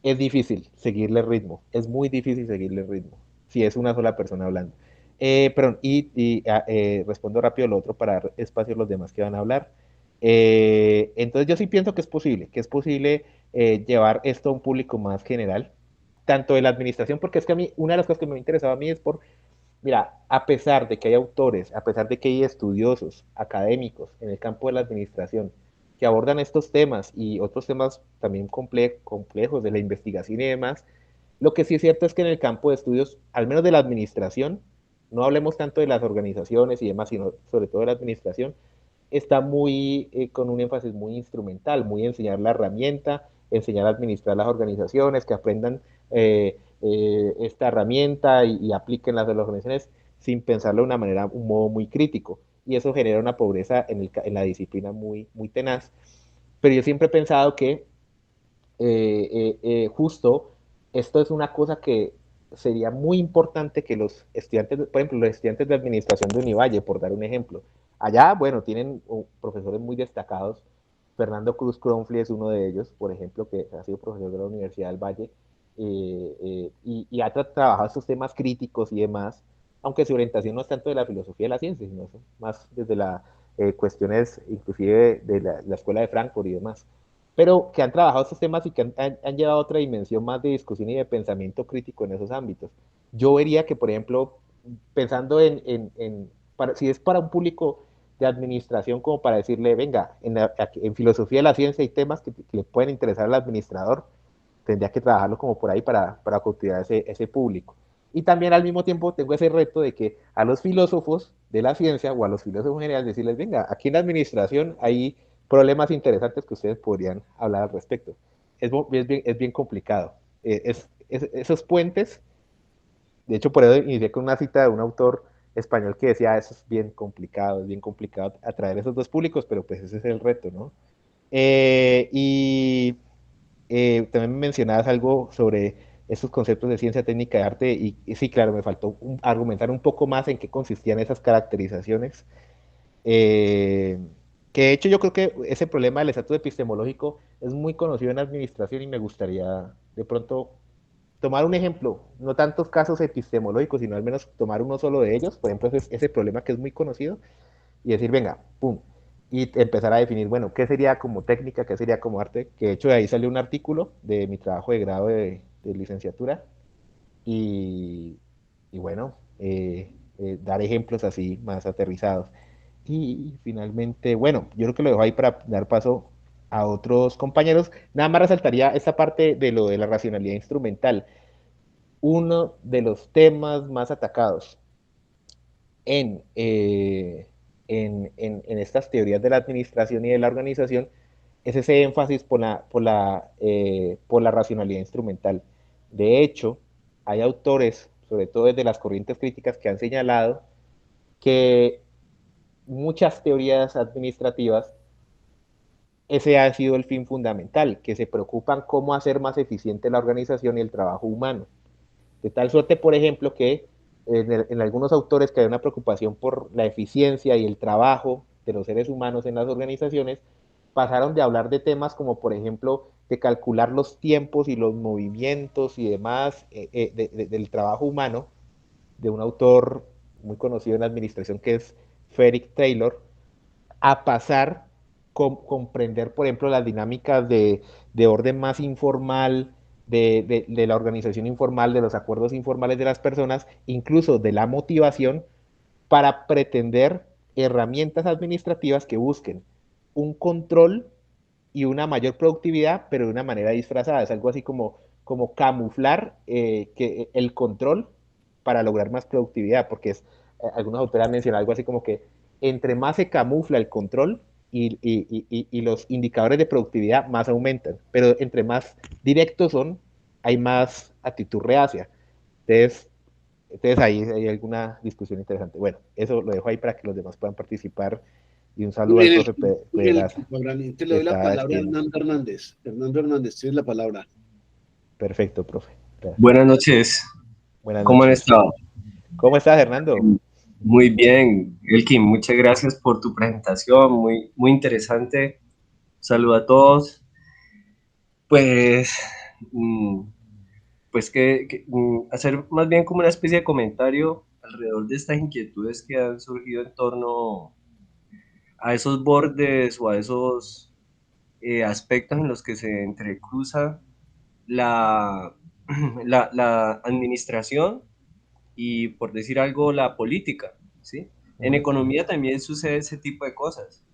Speaker 1: es difícil seguirle ritmo. Es muy difícil seguirle ritmo si es una sola persona hablando. Perdón, respondo rápido lo otro para dar espacio a los demás que van a hablar. Entonces yo sí pienso que es posible llevar esto a un público más general, tanto de la administración, porque es que a mí, una de las cosas que me ha interesado a mí es por mira, a pesar de que hay autores, a pesar de que hay estudiosos, académicos en el campo de la administración que abordan estos temas y otros temas también complejos de la investigación y demás, lo que sí es cierto es que en el campo de estudios, al menos de la administración, no hablemos tanto de las organizaciones y demás, sino sobre todo de la administración, está muy con un énfasis muy instrumental, muy enseñar la herramienta, enseñar a administrar las organizaciones, que aprendan esta herramienta y apliquen las de las organizaciones sin pensarlo de una manera, un modo muy crítico. Y eso genera una pobreza en la disciplina muy, muy tenaz. Pero yo siempre he pensado que justo esto es una cosa que sería muy importante que los estudiantes, por ejemplo, los estudiantes de administración de Univalle, por dar un ejemplo, allá, bueno, tienen profesores muy destacados. Fernando Cruz Cronfli es uno de ellos, por ejemplo, que ha sido profesor de la Universidad del Valle y ha trabajado estos temas críticos y demás, aunque su orientación no es tanto de la filosofía de la ciencia, sino más desde las cuestiones inclusive de la Escuela de Frankfurt y demás, pero que han trabajado estos temas y que han llevado a otra dimensión más de discusión y de pensamiento crítico en esos ámbitos. Yo vería que, por ejemplo, pensando si es para un público de administración como para decirle, venga, en filosofía de la ciencia hay temas que le pueden interesar al administrador, tendría que trabajarlo como por ahí para cautivar ese público. Y también al mismo tiempo tengo ese reto de que a los filósofos de la ciencia o a los filósofos en general decirles, venga, aquí en la administración hay problemas interesantes que ustedes podrían hablar al respecto. Es bien complicado. Esos puentes De hecho, por eso inicié con una cita de un autor español que decía, eso es bien complicado atraer esos dos públicos, pero pues ese es el reto, ¿no? Y también me mencionabas algo sobre esos conceptos de ciencia técnica de arte y sí, claro, me faltó argumentar un poco más en qué consistían esas caracterizaciones. Eh, que de hecho yo creo que ese problema del estatus epistemológico es muy conocido en la administración y me gustaría de pronto tomar un ejemplo, no tantos casos epistemológicos, sino al menos tomar uno solo de ellos, por ejemplo, ese problema que es muy conocido, y decir, venga, pum, y empezar a definir, bueno, qué sería como técnica, qué sería como arte, que de hecho de ahí salió un artículo de mi trabajo de grado de licenciatura, y, y bueno, dar ejemplos así más aterrizados. Y finalmente, bueno, yo creo que lo dejo ahí para dar paso a otros compañeros. Nada más resaltaría esta parte de lo de la racionalidad instrumental. Uno de los temas más atacados en, en estas teorías de la administración y de la organización es ese énfasis por la racionalidad instrumental. De hecho, hay autores, sobre todo desde las corrientes críticas, que han señalado que muchas teorías administrativas, ese ha sido el fin fundamental, que se preocupan cómo hacer más eficiente la organización y el trabajo humano. De tal suerte, por ejemplo, que en algunos autores que hay una preocupación por la eficiencia y el trabajo de los seres humanos en las organizaciones, pasaron de hablar de temas como, por ejemplo, de calcular los tiempos y los movimientos y demás del trabajo humano, de un autor muy conocido en la administración que es Frederick Taylor, a pasar comprender, por ejemplo, las dinámicas de orden más informal, de la organización informal, de los acuerdos informales de las personas, incluso de la motivación, para pretender herramientas administrativas que busquen un control y una mayor productividad, pero de una manera disfrazada. Es algo así como camuflar el control para lograr más productividad, porque algunos autores han mencionado algo así como que entre más se camufla el control y los indicadores de productividad, más aumentan, pero entre más directos son, hay más actitud reacia. Entonces ahí hay alguna discusión interesante. Bueno, eso lo dejo ahí para que los demás puedan participar. Y un
Speaker 2: Muy
Speaker 1: saludo al
Speaker 2: bien,
Speaker 1: profe
Speaker 2: muy bien,
Speaker 1: Pedraza,
Speaker 2: Abraham. Te le
Speaker 1: que
Speaker 2: doy la
Speaker 1: está
Speaker 2: palabra a
Speaker 1: escribiendo.
Speaker 2: Hernando Hernández. Hernando Hernández, tienes la palabra.
Speaker 1: Perfecto, profe. Gracias.
Speaker 5: Buenas noches,
Speaker 1: Buenas
Speaker 5: ¿cómo han
Speaker 1: noches.
Speaker 5: estado?
Speaker 1: ¿Cómo estás, Hernando?
Speaker 5: Muy bien, Elkin, muchas gracias por tu presentación, muy interesante. Saludo a todos. Pues, mm, pues hacer más bien como una especie de comentario alrededor de estas inquietudes que han surgido en torno a esos bordes o a esos aspectos en los que se entrecruza la, la administración y, por decir algo, la política, ¿sí? En economía también sucede ese tipo de cosas.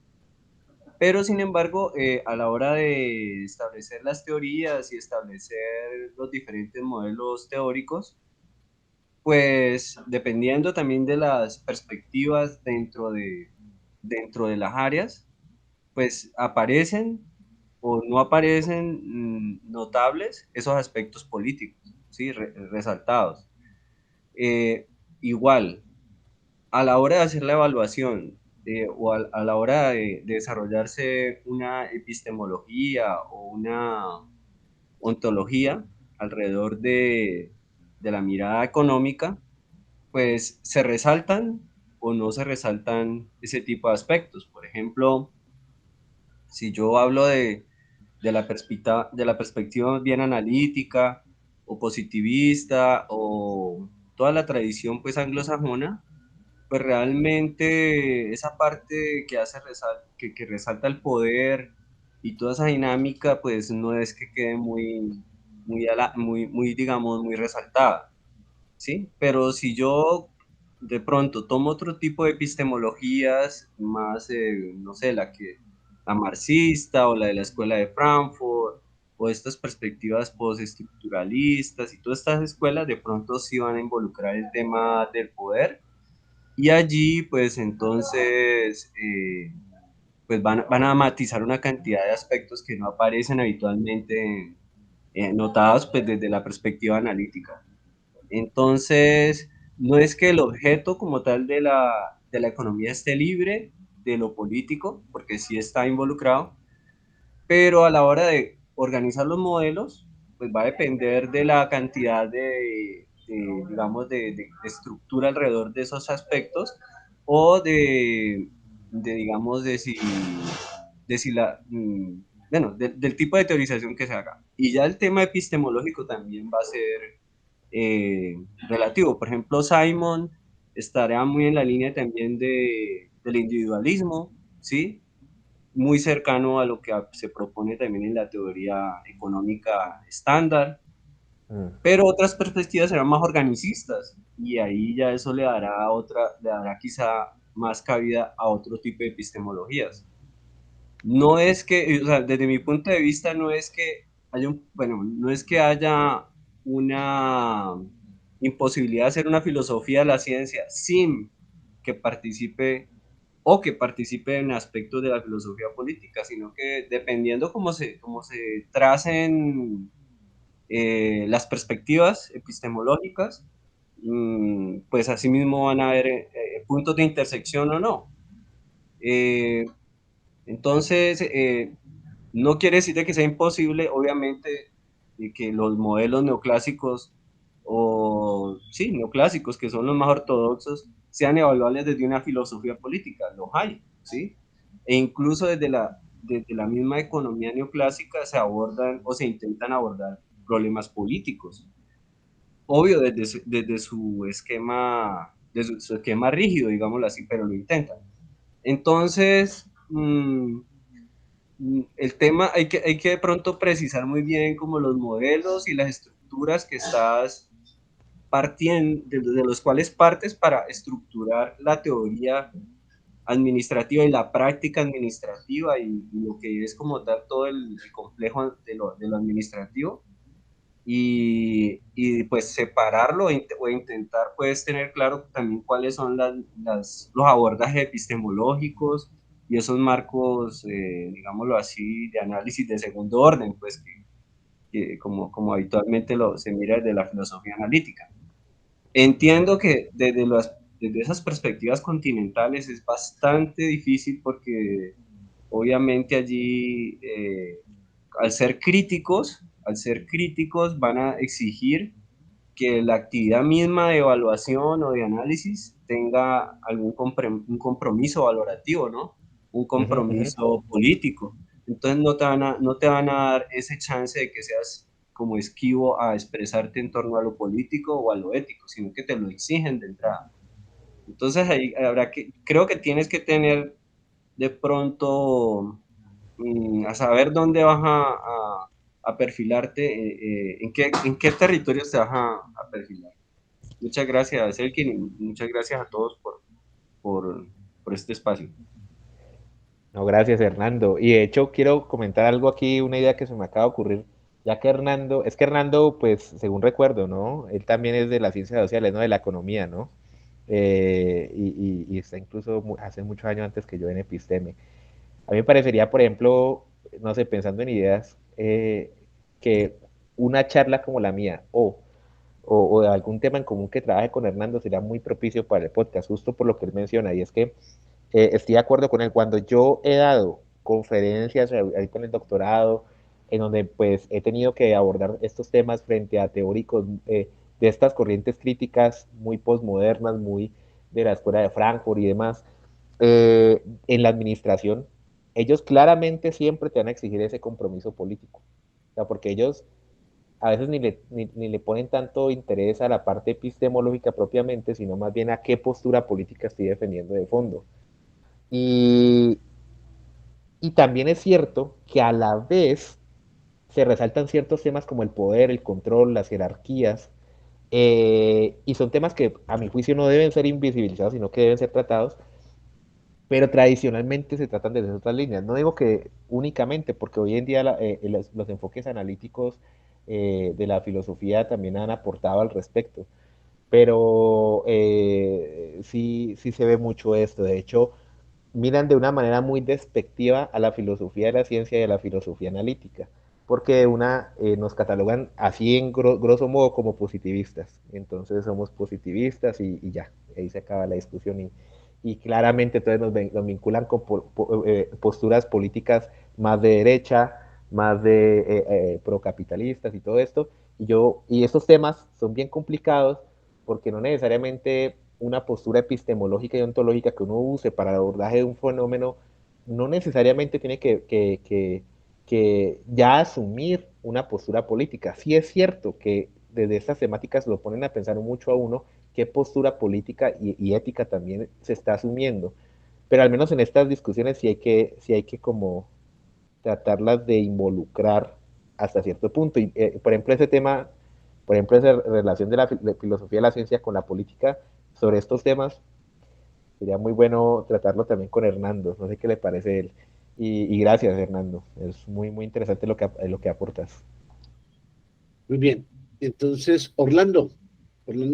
Speaker 5: Pero, sin embargo, a la hora de establecer las teorías y establecer los diferentes modelos teóricos, pues dependiendo también de las perspectivas dentro de las áreas, pues aparecen o no aparecen notables esos aspectos políticos, ¿sí? Resaltados. Igual, a la hora de hacer la evaluación o a la hora de desarrollarse una epistemología o una ontología alrededor de la mirada económica, pues se resaltan o no se resaltan ese tipo de aspectos. Por ejemplo, si yo hablo de la perspectiva bien analítica o positivista o toda la tradición pues anglosajona, pues realmente esa parte que que resalta el poder y toda esa dinámica, pues no es que quede muy, digamos, muy resaltada, ¿sí? Pero si yo de pronto tomo otro tipo de epistemologías, más, no sé, la marxista o la de la Escuela de Frankfurt, o estas perspectivas postestructuralistas y todas estas escuelas, de pronto sí van a involucrar el tema del poder y allí, pues entonces, pues van a matizar una cantidad de aspectos que no aparecen habitualmente notados pues desde la perspectiva analítica. Entonces, no es que el objeto como tal de la economía esté libre de lo político, porque sí está involucrado, pero a la hora de organizar los modelos, pues va a depender de la cantidad digamos, de estructura alrededor de esos aspectos o digamos, de si bueno, del tipo de teorización que se haga. Y ya el tema epistemológico también va a ser relativo. Por ejemplo, Simon estará muy en la línea también del individualismo, ¿sí? Muy cercano a lo que se propone también en la teoría económica estándar,
Speaker 1: Mm.
Speaker 5: pero otras perspectivas serán más organicistas y ahí ya eso le dará quizá más cabida a otro tipo de epistemologías. No es que, o sea, desde mi punto de vista, no es que haya bueno, no es que haya una imposibilidad de hacer una filosofía de la ciencia sin que participe o que participe en aspectos de la filosofía política, sino que dependiendo cómo se tracen las perspectivas epistemológicas, pues asimismo van a haber puntos de intersección o no. Eh, entonces, no quiere decir de que sea imposible, obviamente, que los modelos neoclásicos o, sí, neoclásicos, que son los más ortodoxos, sean evaluables desde una filosofía política, los hay, ¿sí? E incluso desde la misma economía neoclásica se abordan o se intentan abordar problemas políticos. Obvio, desde su esquema rígido, digámoslo así, pero lo intentan. Entonces, el tema hay que de pronto precisar muy bien como los modelos y las estructuras que estás partiendo, de los cuales partes para estructurar la teoría administrativa y la práctica administrativa y lo que es como tal todo el complejo de lo administrativo y pues separarlo o intentar pues tener claro también cuáles son los abordajes epistemológicos y esos marcos, digámoslo así, de análisis de segundo orden, pues que como habitualmente se mira desde la filosofía analítica. Entiendo que desde esas perspectivas continentales es bastante difícil porque obviamente allí al ser críticos van a exigir que la actividad misma de evaluación o de análisis tenga un compromiso valorativo, ¿no? Un
Speaker 1: Ujú, ujú.
Speaker 5: compromiso político. Entonces no te van a dar ese chance de que seas como esquivo a expresarte en torno a lo político o a lo ético, sino que te lo exigen de entrada. Entonces ahí creo que tienes que tener de pronto a saber dónde vas a perfilarte, en qué territorios te vas a perfilar. Muchas gracias, Elkin, y muchas gracias a todos por, por este espacio.
Speaker 1: No, gracias, Hernando. Y de hecho, quiero comentar algo aquí, una idea que se me acaba de ocurrir, ya que Hernando, es que Hernando, pues, según recuerdo, ¿no? Él también es de las ciencias sociales, ¿no? De la economía, ¿no? Y está incluso hace muchos años antes que yo en Episteme. A mí me parecería, por ejemplo, no sé, pensando en ideas, que una charla como la mía o de algún tema en común que trabaje con Hernando sería muy propicio para el podcast, justo por lo que él menciona, y es que estoy de acuerdo con él. Cuando yo he dado conferencias ahí con el doctorado, en donde pues he tenido que abordar estos temas frente a teóricos de estas corrientes críticas muy postmodernas, muy de la escuela de Frankfurt y demás, en la administración, ellos claramente siempre te van a exigir ese compromiso político. O sea, porque ellos a veces ni le ponen tanto interés a la parte epistemológica propiamente, sino más bien a qué postura política estoy defendiendo de fondo. Y, y también es cierto que a la vez se resaltan ciertos temas como el poder, el control, las jerarquías, y son temas que a mi juicio no deben ser invisibilizados, sino que deben ser tratados, pero tradicionalmente se tratan desde otras líneas. No digo que únicamente, porque hoy en día los enfoques analíticos de la filosofía también han aportado al respecto, pero sí, sí se ve mucho esto. De hecho, miran de una manera muy despectiva a la filosofía de la ciencia y a la filosofía analítica. porque nos catalogan así en grosso modo como positivistas. Entonces somos positivistas y ya, ahí se acaba la discusión y claramente entonces nos vinculan con posturas políticas más de derecha, más de procapitalistas y todo esto. Y estos temas son bien complicados porque no necesariamente una postura epistemológica y ontológica que uno use para el abordaje de un fenómeno no necesariamente tiene que ya asumir una postura política. Sí es cierto que desde estas temáticas lo ponen a pensar mucho a uno qué postura política y ética también se está asumiendo, pero al menos en estas discusiones sí hay que como tratarlas de involucrar hasta cierto punto. Y, por ejemplo, ese tema, por ejemplo, esa relación de la filosofía de la ciencia con la política sobre estos temas, sería muy bueno tratarlo también con Hernando. No sé qué le parece él. Y gracias, Hernando. Es muy, muy interesante lo que aportas.
Speaker 2: Muy bien. Entonces, Orlando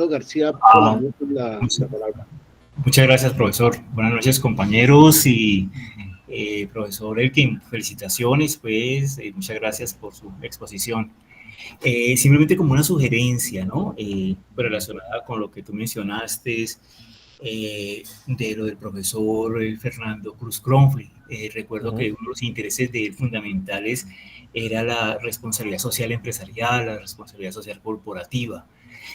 Speaker 2: García, por
Speaker 6: Ah,
Speaker 2: la palabra.
Speaker 6: muchas gracias, profesor. Buenas noches, compañeros y profesor Elkin, felicitaciones, pues, muchas gracias por su exposición. Simplemente como una sugerencia, ¿no? Relacionada con lo que tú mencionaste, de lo del profesor Fernando Cruz Cronfli. Recuerdo que uno de los intereses de él fundamentales era la responsabilidad social empresarial, la responsabilidad social corporativa.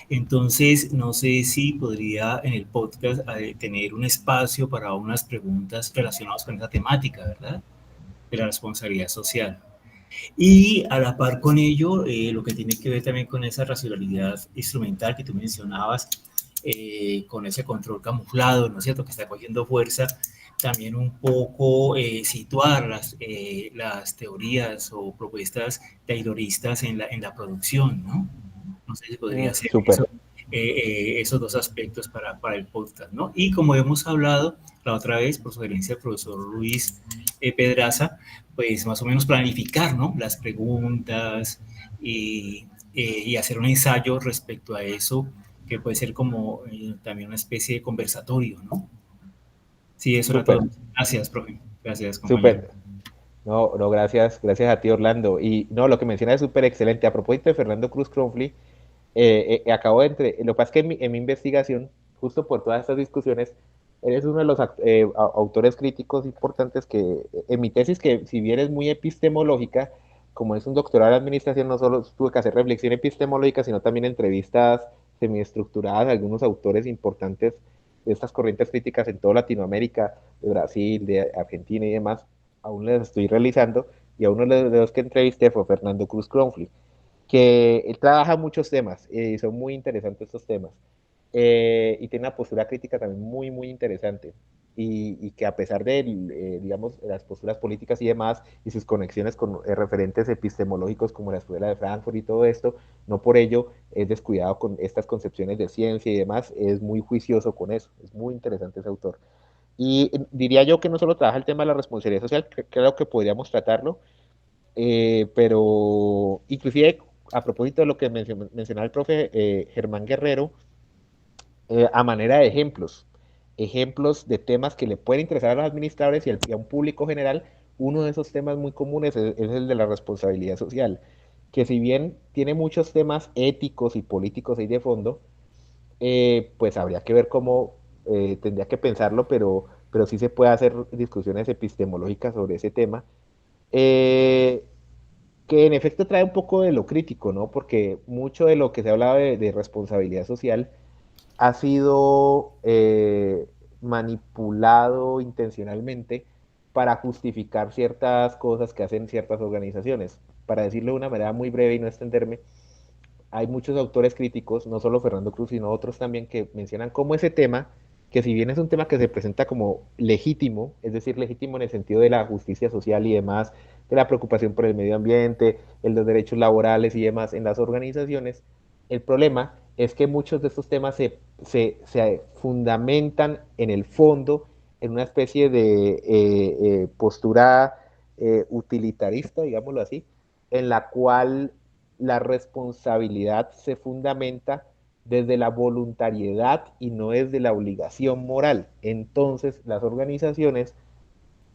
Speaker 6: Entonces, no sé si podría en el podcast tener un espacio para unas preguntas relacionadas con esa temática, ¿verdad? De la responsabilidad social. Y a la par con ello, lo que tiene que ver también con esa racionalidad instrumental que tú mencionabas, con ese control camuflado, ¿no es cierto?, que está cogiendo fuerza, también un poco situar las teorías o propuestas tayloristas en la producción, ¿no? No sé si podría ser eso,
Speaker 1: Súper.
Speaker 6: esos dos aspectos para el podcast, ¿no? Y como hemos hablado la otra vez, por sugerencia del profesor Luis Pedraza, pues más o menos planificar, ¿no?, las preguntas y hacer un ensayo respecto a eso, que puede ser como también una especie de conversatorio, ¿no? Sí, eso era todo.
Speaker 1: Súper.
Speaker 6: Gracias, profe. Gracias, compañero.
Speaker 1: Súper. No, no, gracias, gracias a ti, Orlando. Y no, lo que mencionas es súper excelente. A propósito de Fernando Cruz Cronfli, acabo de lo que pasa es que en mi investigación, justo por todas estas discusiones, eres uno de los autores críticos importantes que, en mi tesis, que si bien es muy epistemológica, como es un doctorado en administración, no solo tuve que hacer reflexión epistemológica, sino también entrevistas semiestructuradas a algunos autores importantes de estas corrientes críticas en toda Latinoamérica, de Brasil, de Argentina y demás, aún las estoy realizando, y a uno de los que entrevisté fue Fernando Cruz Cronfli, que él trabaja muchos temas, y son muy interesantes estos temas, y tiene una postura crítica también muy, muy interesante, y que a pesar de, digamos, las posturas políticas y demás, y sus conexiones con referentes epistemológicos como la Escuela de Frankfurt y todo esto, no por ello es descuidado con estas concepciones de ciencia y demás, es muy juicioso con eso, es muy interesante ese autor. Y diría yo que no solo trabaja el tema de la responsabilidad social, creo que podríamos tratarlo, pero inclusive a propósito de lo que mencionaba el profe Germán Guerrero, a manera de ejemplos de temas que le pueden interesar a los administradores y a un público general, uno de esos temas muy comunes es el de la responsabilidad social, que si bien tiene muchos temas éticos y políticos ahí de fondo, pues habría que ver cómo, tendría que pensarlo, pero sí se puede hacer discusiones epistemológicas sobre ese tema, eh, que en efecto trae un poco de lo crítico, ¿no? Porque mucho de lo que se ha hablado de responsabilidad social ha sido manipulado intencionalmente para justificar ciertas cosas que hacen ciertas organizaciones. Para decirlo de una manera muy breve y no extenderme, hay muchos autores críticos, no solo Fernando Cruz, sino otros también, que mencionan cómo ese tema, que si bien es un tema que se presenta como legítimo, es decir, legítimo en el sentido de la justicia social y demás, de la preocupación por el medio ambiente, de los derechos laborales y demás en las organizaciones, el problema es que muchos de estos temas se fundamentan en el fondo en una especie de postura utilitarista, digámoslo así, en la cual la responsabilidad se fundamenta desde la voluntariedad y no desde la obligación moral. Entonces, las organizaciones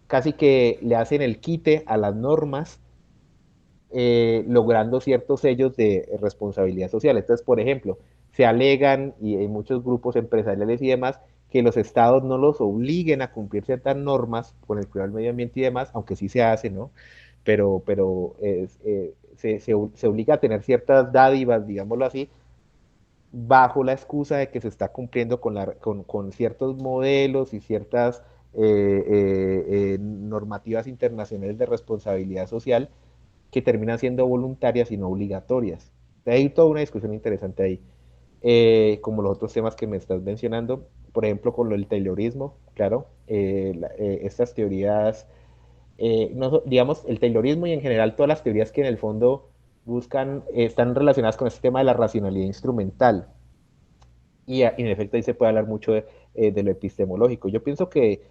Speaker 1: casi que le hacen el quite a las normas logrando ciertos sellos de responsabilidad social. Entonces, por ejemplo, se alegan, y hay muchos grupos empresariales y demás, que los estados no los obliguen a cumplir ciertas normas con el cuidado del medio ambiente y demás, aunque sí se hace, ¿no? Pero se obliga a tener ciertas dádivas, digámoslo así, bajo la excusa de que se está cumpliendo con ciertos modelos y ciertas normativas internacionales de responsabilidad social que terminan siendo voluntarias y no obligatorias. Hay toda una discusión interesante ahí. Como los otros temas que me estás mencionando, por ejemplo, con lo del Taylorismo, claro, estas teorías, no, digamos, el Taylorismo y en general todas las teorías que en el fondo buscan, están relacionadas con este tema de la racionalidad instrumental. Y en efecto ahí se puede hablar mucho de lo epistemológico. Yo pienso que,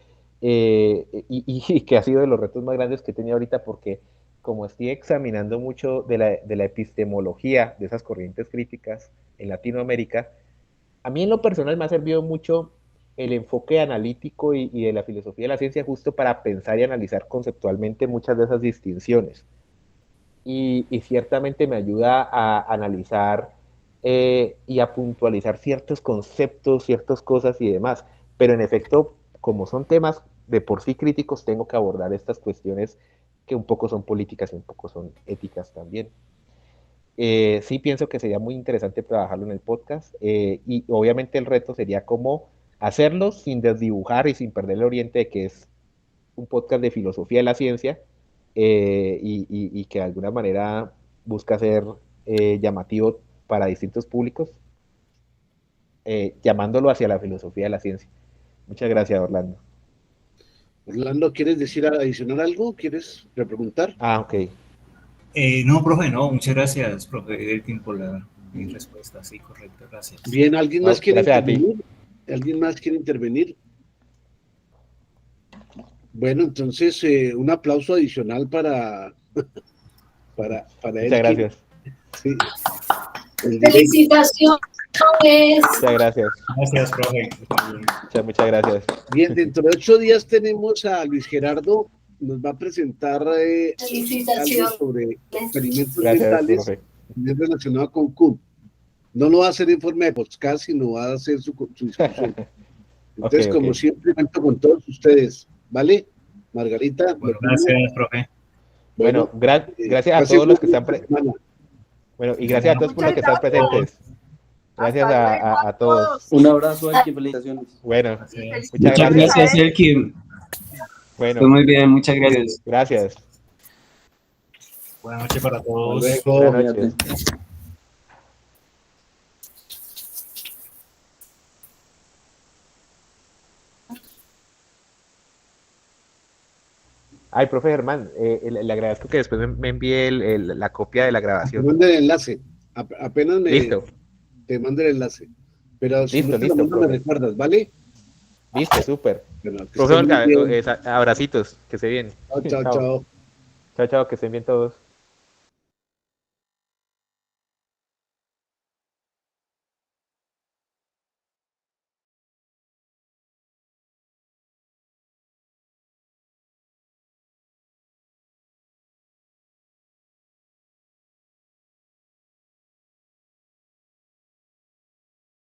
Speaker 1: y que ha sido de los retos más grandes que he tenido ahorita, porque como estoy examinando mucho de la epistemología de esas corrientes críticas en Latinoamérica, a mí en lo personal me ha servido mucho el enfoque analítico y de la filosofía de la ciencia justo para pensar y analizar conceptualmente muchas de esas distinciones. Y ciertamente me ayuda a analizar y a puntualizar ciertos conceptos, ciertas cosas y demás. Pero en efecto, como son temas de por sí críticos, tengo que abordar estas cuestiones que un poco son políticas y un poco son éticas también. Sí pienso que sería muy interesante trabajarlo en el podcast y obviamente el reto sería cómo hacerlo sin desdibujar y sin perder el oriente de que es un podcast de filosofía de la ciencia y que de alguna manera busca ser llamativo para distintos públicos, llamándolo hacia la filosofía de la ciencia. Muchas gracias, Orlando.
Speaker 2: Orlando, ¿quieres decir adicionar algo? ¿Quieres repreguntar?
Speaker 1: Ok.
Speaker 6: No, profe, no, muchas gracias, profe Elkin, por la respuesta. Sí, correcto, gracias.
Speaker 2: Bien, ¿alguien más quiere
Speaker 1: gracias
Speaker 2: intervenir? ¿Alguien más quiere intervenir? Bueno, entonces un aplauso adicional para
Speaker 1: Muchas
Speaker 2: Elkin.
Speaker 1: gracias.
Speaker 2: Sí.
Speaker 3: Felicitaciones.
Speaker 1: Muchas gracias.
Speaker 6: Gracias, profe.
Speaker 1: Muchas gracias.
Speaker 2: Bien, dentro de 8 días tenemos a Luis Gerardo, nos va a presentar algo sobre experimentos mentales relacionados con Kuhn. No lo va a hacer en forma de podcast, sino va a hacer su discusión. Entonces, como siempre, cuento con todos ustedes, ¿vale? Margarita.
Speaker 6: Bueno, gracias, profe.
Speaker 1: Bueno, gracias a todos los que están presentes. Bueno, y gracias a todos por los que están presentes. Gracias a todos.
Speaker 4: Un abrazo, Elkin, felicitaciones.
Speaker 1: Bueno,
Speaker 5: muchas gracias, Elkin.
Speaker 1: Bueno,
Speaker 5: fue muy bien, muchas gracias.
Speaker 1: Gracias.
Speaker 6: Buenas noches para todos.
Speaker 1: Buenas noches. Ay, profe Germán, le agradezco que después me envíe la copia de la grabación.
Speaker 2: Te mando el enlace. Apenas
Speaker 1: Listo.
Speaker 2: Te mando el enlace. Pero si
Speaker 1: listo,
Speaker 2: no te lo mando, me recuerdas, ¿vale?
Speaker 1: Listo, súper.
Speaker 2: Bueno,
Speaker 1: profe Olga, abracitos, que se bien.
Speaker 2: Chao, chao, chao.
Speaker 1: Chao, chao, que estén bien todos.